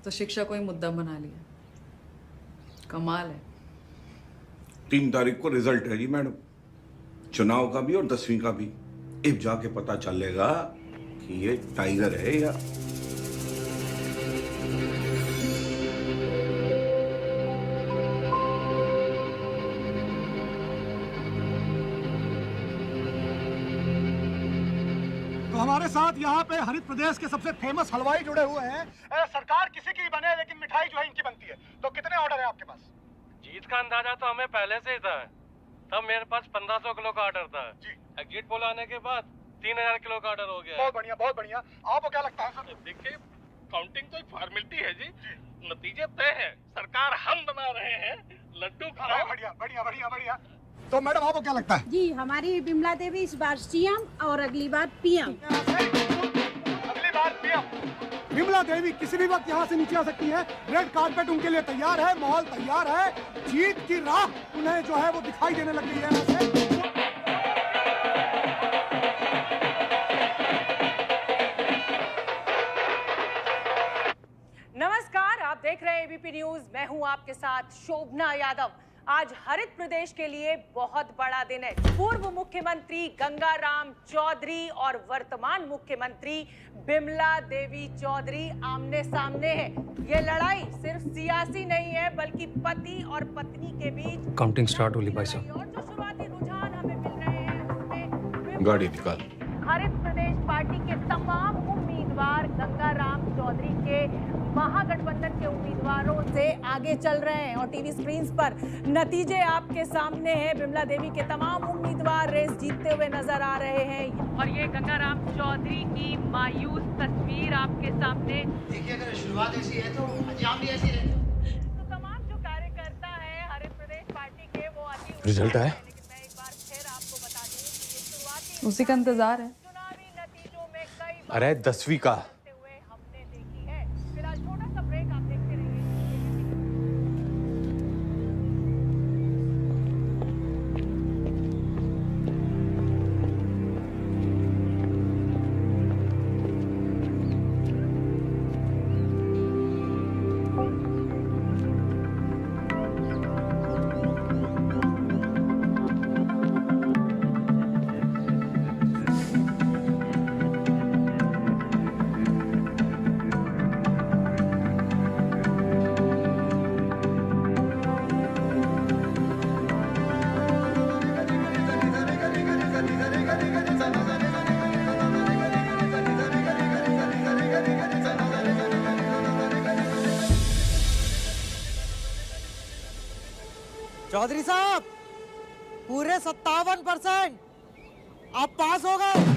तो शिक्षा को ही मुद्दा बना लिया। कमाल है। 3 तारीख को रिजल्ट है जी मैडम, चुनाव का भी और 10वीं का भी। अब जाके पता चलेगा कि ये टाइगर है या हमारे साथ यहाँ पे हरित प्रदेश के सबसे फेमस हलवाई जुड़े हुए हैं। सरकार किसी की बने लेकिन मिठाई जो है इनकी बनती है। तो कितने ऑर्डर है आपके पास? जीत का अंदाजा तो हमें पहले से ही था। तब मेरे पास 1500 किलो का ऑर्डर था जी। एग्जिट पोल आने के बाद 3000 किलो का ऑर्डर हो गया। बहुत बढ़िया, बहुत बढ़िया। आपको क्या लगता है सर? देखिए, काउंटिंग तो एक फॉर्मेलिटी है जी, नतीजे तय है। सरकार हम बना रहे हैं, लड्डू खाओ। बढ़िया बढ़िया बढ़िया बढ़िया। तो मैडम आपको क्या लगता है? जी, हमारी बिमला देवी इस बार सीएम और अगली बार पीएम। अगली बार पीएम। बिमला देवी किसी भी वक्त यहाँ से नीचे आ सकती है। रेड कार्पेट उनके लिए तैयार है, माहौल तैयार है। जीत की राह उन्हें जो है वो दिखाई देने लग गई है यहाँ से। नमस्कार, आप देख रहे हैं एबीपी न्यूज। मैं हूं आपके साथ शोभना यादव। आज हरित प्रदेश के लिए बहुत बड़ा दिन है। पूर्व मुख्यमंत्री गंगाराम चौधरी और वर्तमान मुख्यमंत्री बिमला देवी चौधरी आमने सामने हैं। ये लड़ाई सिर्फ सियासी नहीं है, बल्कि पति और पत्नी के बीच। काउंटिंग स्टार्ट होली भाई साहब। और जो शुरुआती रुझान हमें मिल रहे हैं उसमें गाड़ी निकाल। हरित प्रदेश पार्टी के तमाम उम्मीदवार गंगाराम चौधरी के महागठबंधन के उम्मीदवारों से आगे चल रहे हैं और टीवी स्क्रीन पर नतीजे आपके सामने हैं। बिमला देवी के तमाम उम्मीदवार रेस जीतते हुए नजर आ रहे हैं और ये गंगाराम चौधरी की मायूस तस्वीर आपके सामने। देखिए, अगर शुरुआत ऐसी है तो अंजाम भी ऐसी रहता है। तो तमाम जो रिजल्ट आया? उसी का इंतजार है। अरे 10वीं का। चौधरी साहब, पूरे 57% आप पास हो गए।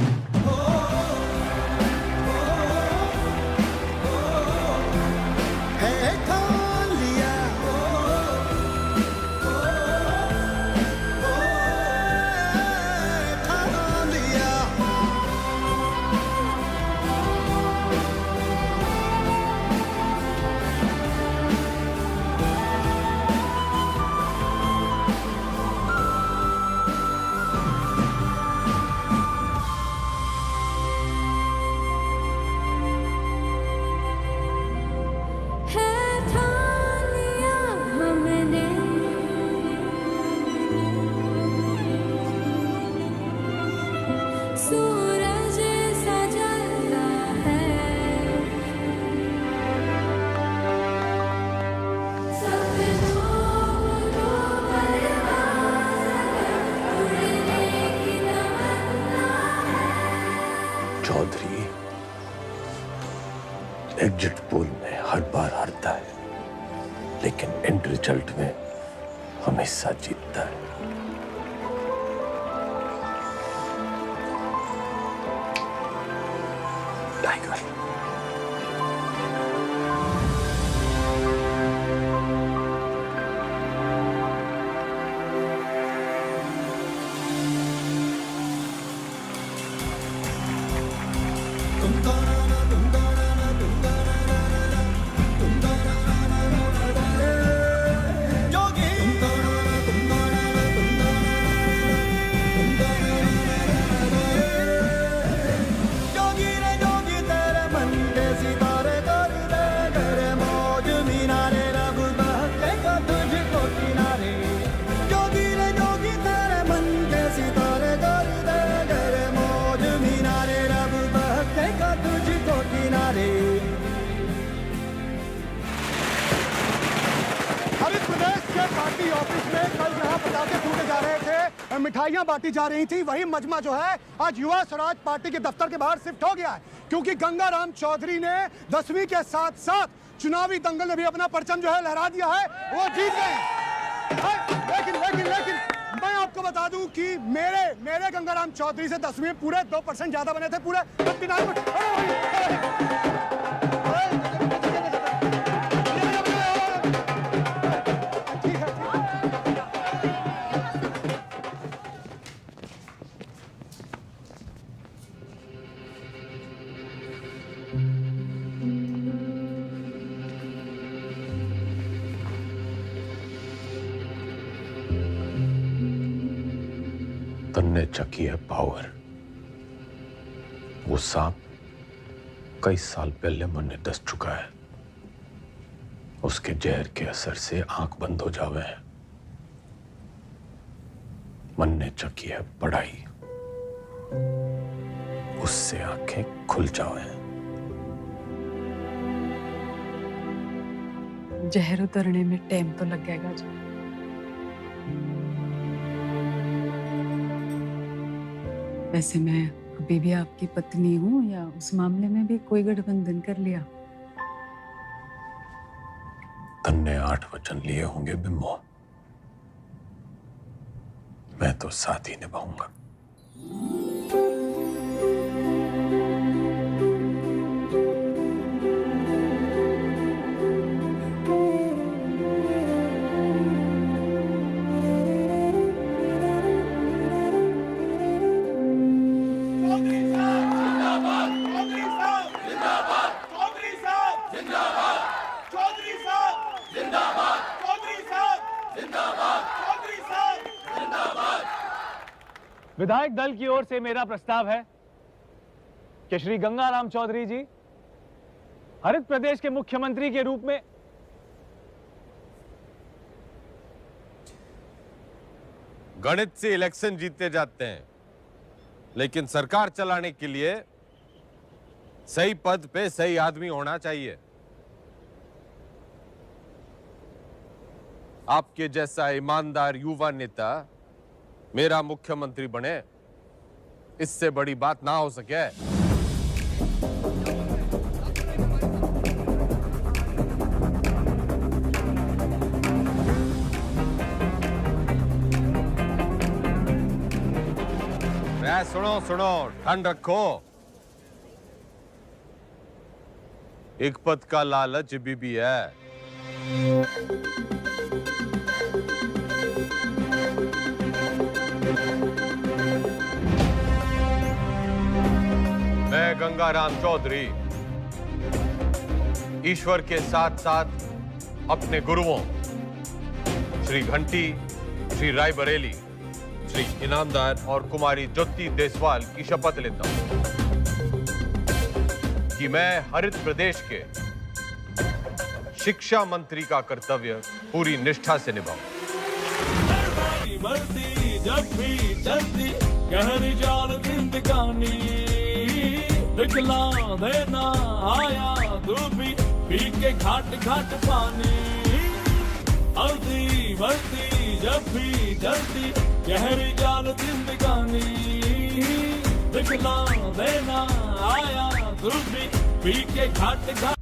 चौधरी एग्जिट पोल में हर बार हारता है, लेकिन एंड रिजल्ट में हमेशा जीतता है। टाइगर। हरित प्रदेश के पार्टी ऑफिस में कल जहां पटाखे फूटे जा रहे थे, मिठाइयां बांटी जा रही थी, वही मजमा जो है आज युवा स्वराज पार्टी के दफ्तर के बाहर शिफ्ट हो गया है, क्योंकि गंगाराम चौधरी ने 10वीं के साथ साथ चुनावी दंगल में भी अपना परचम जो है लहरा दिया है, वो जीत गए। लेकिन मैं आपको बता दूं कि मेरे गंगाराम चौधरी से 10वीं में पूरे 2% ज्यादा बने थे, पूरे 59%। तन्ने चकी है पावर। वो सांप कई साल पहले मन दस चुका है। उसके जहर के असर से आंख बंद हो जावे हैं। मन ने चकी है पढ़ाई, उससे आंखें खुल जावे हैं। जहर उतरने में टाइम तो लगेगा जी। वैसे मैं अभी भी आपकी पत्नी हूँ, या उस मामले में भी कोई गठबंधन कर लिया? तन्ने 8 वचन लिए होंगे बिम्बो, मैं तो साथ ही निभाऊंगा। विधायक दल की ओर से मेरा प्रस्ताव है कि श्री गंगाराम चौधरी जी हरित प्रदेश के मुख्यमंत्री के रूप में गणित से इलेक्शन जीते जाते हैं, लेकिन सरकार चलाने के लिए सही पद पे सही आदमी होना चाहिए। आपके जैसा ईमानदार युवा नेता मेरा मुख्यमंत्री बने, इससे बड़ी बात ना हो सके। सुनो सुनो, ठंड रखो। एक पद का लालच भी है। मैं गंगाराम चौधरी ईश्वर के साथ साथ अपने गुरुओं श्री घंटी, श्री रायबरेली, श्री इनामदार और कुमारी ज्योति देसवाल की शपथ लेता हूं कि मैं हरित प्रदेश के शिक्षा मंत्री का कर्तव्य पूरी निष्ठा से निभाऊं। जब भी चलती गहरी जाल जिंदगानी, दिखला देना आया तू भी पी के घाट घाट पानी। हल्दी बढ़ती जब भी चलती गहरी जाल जिंदगानी, दिखला देना आया तू भी पी के घाट घाट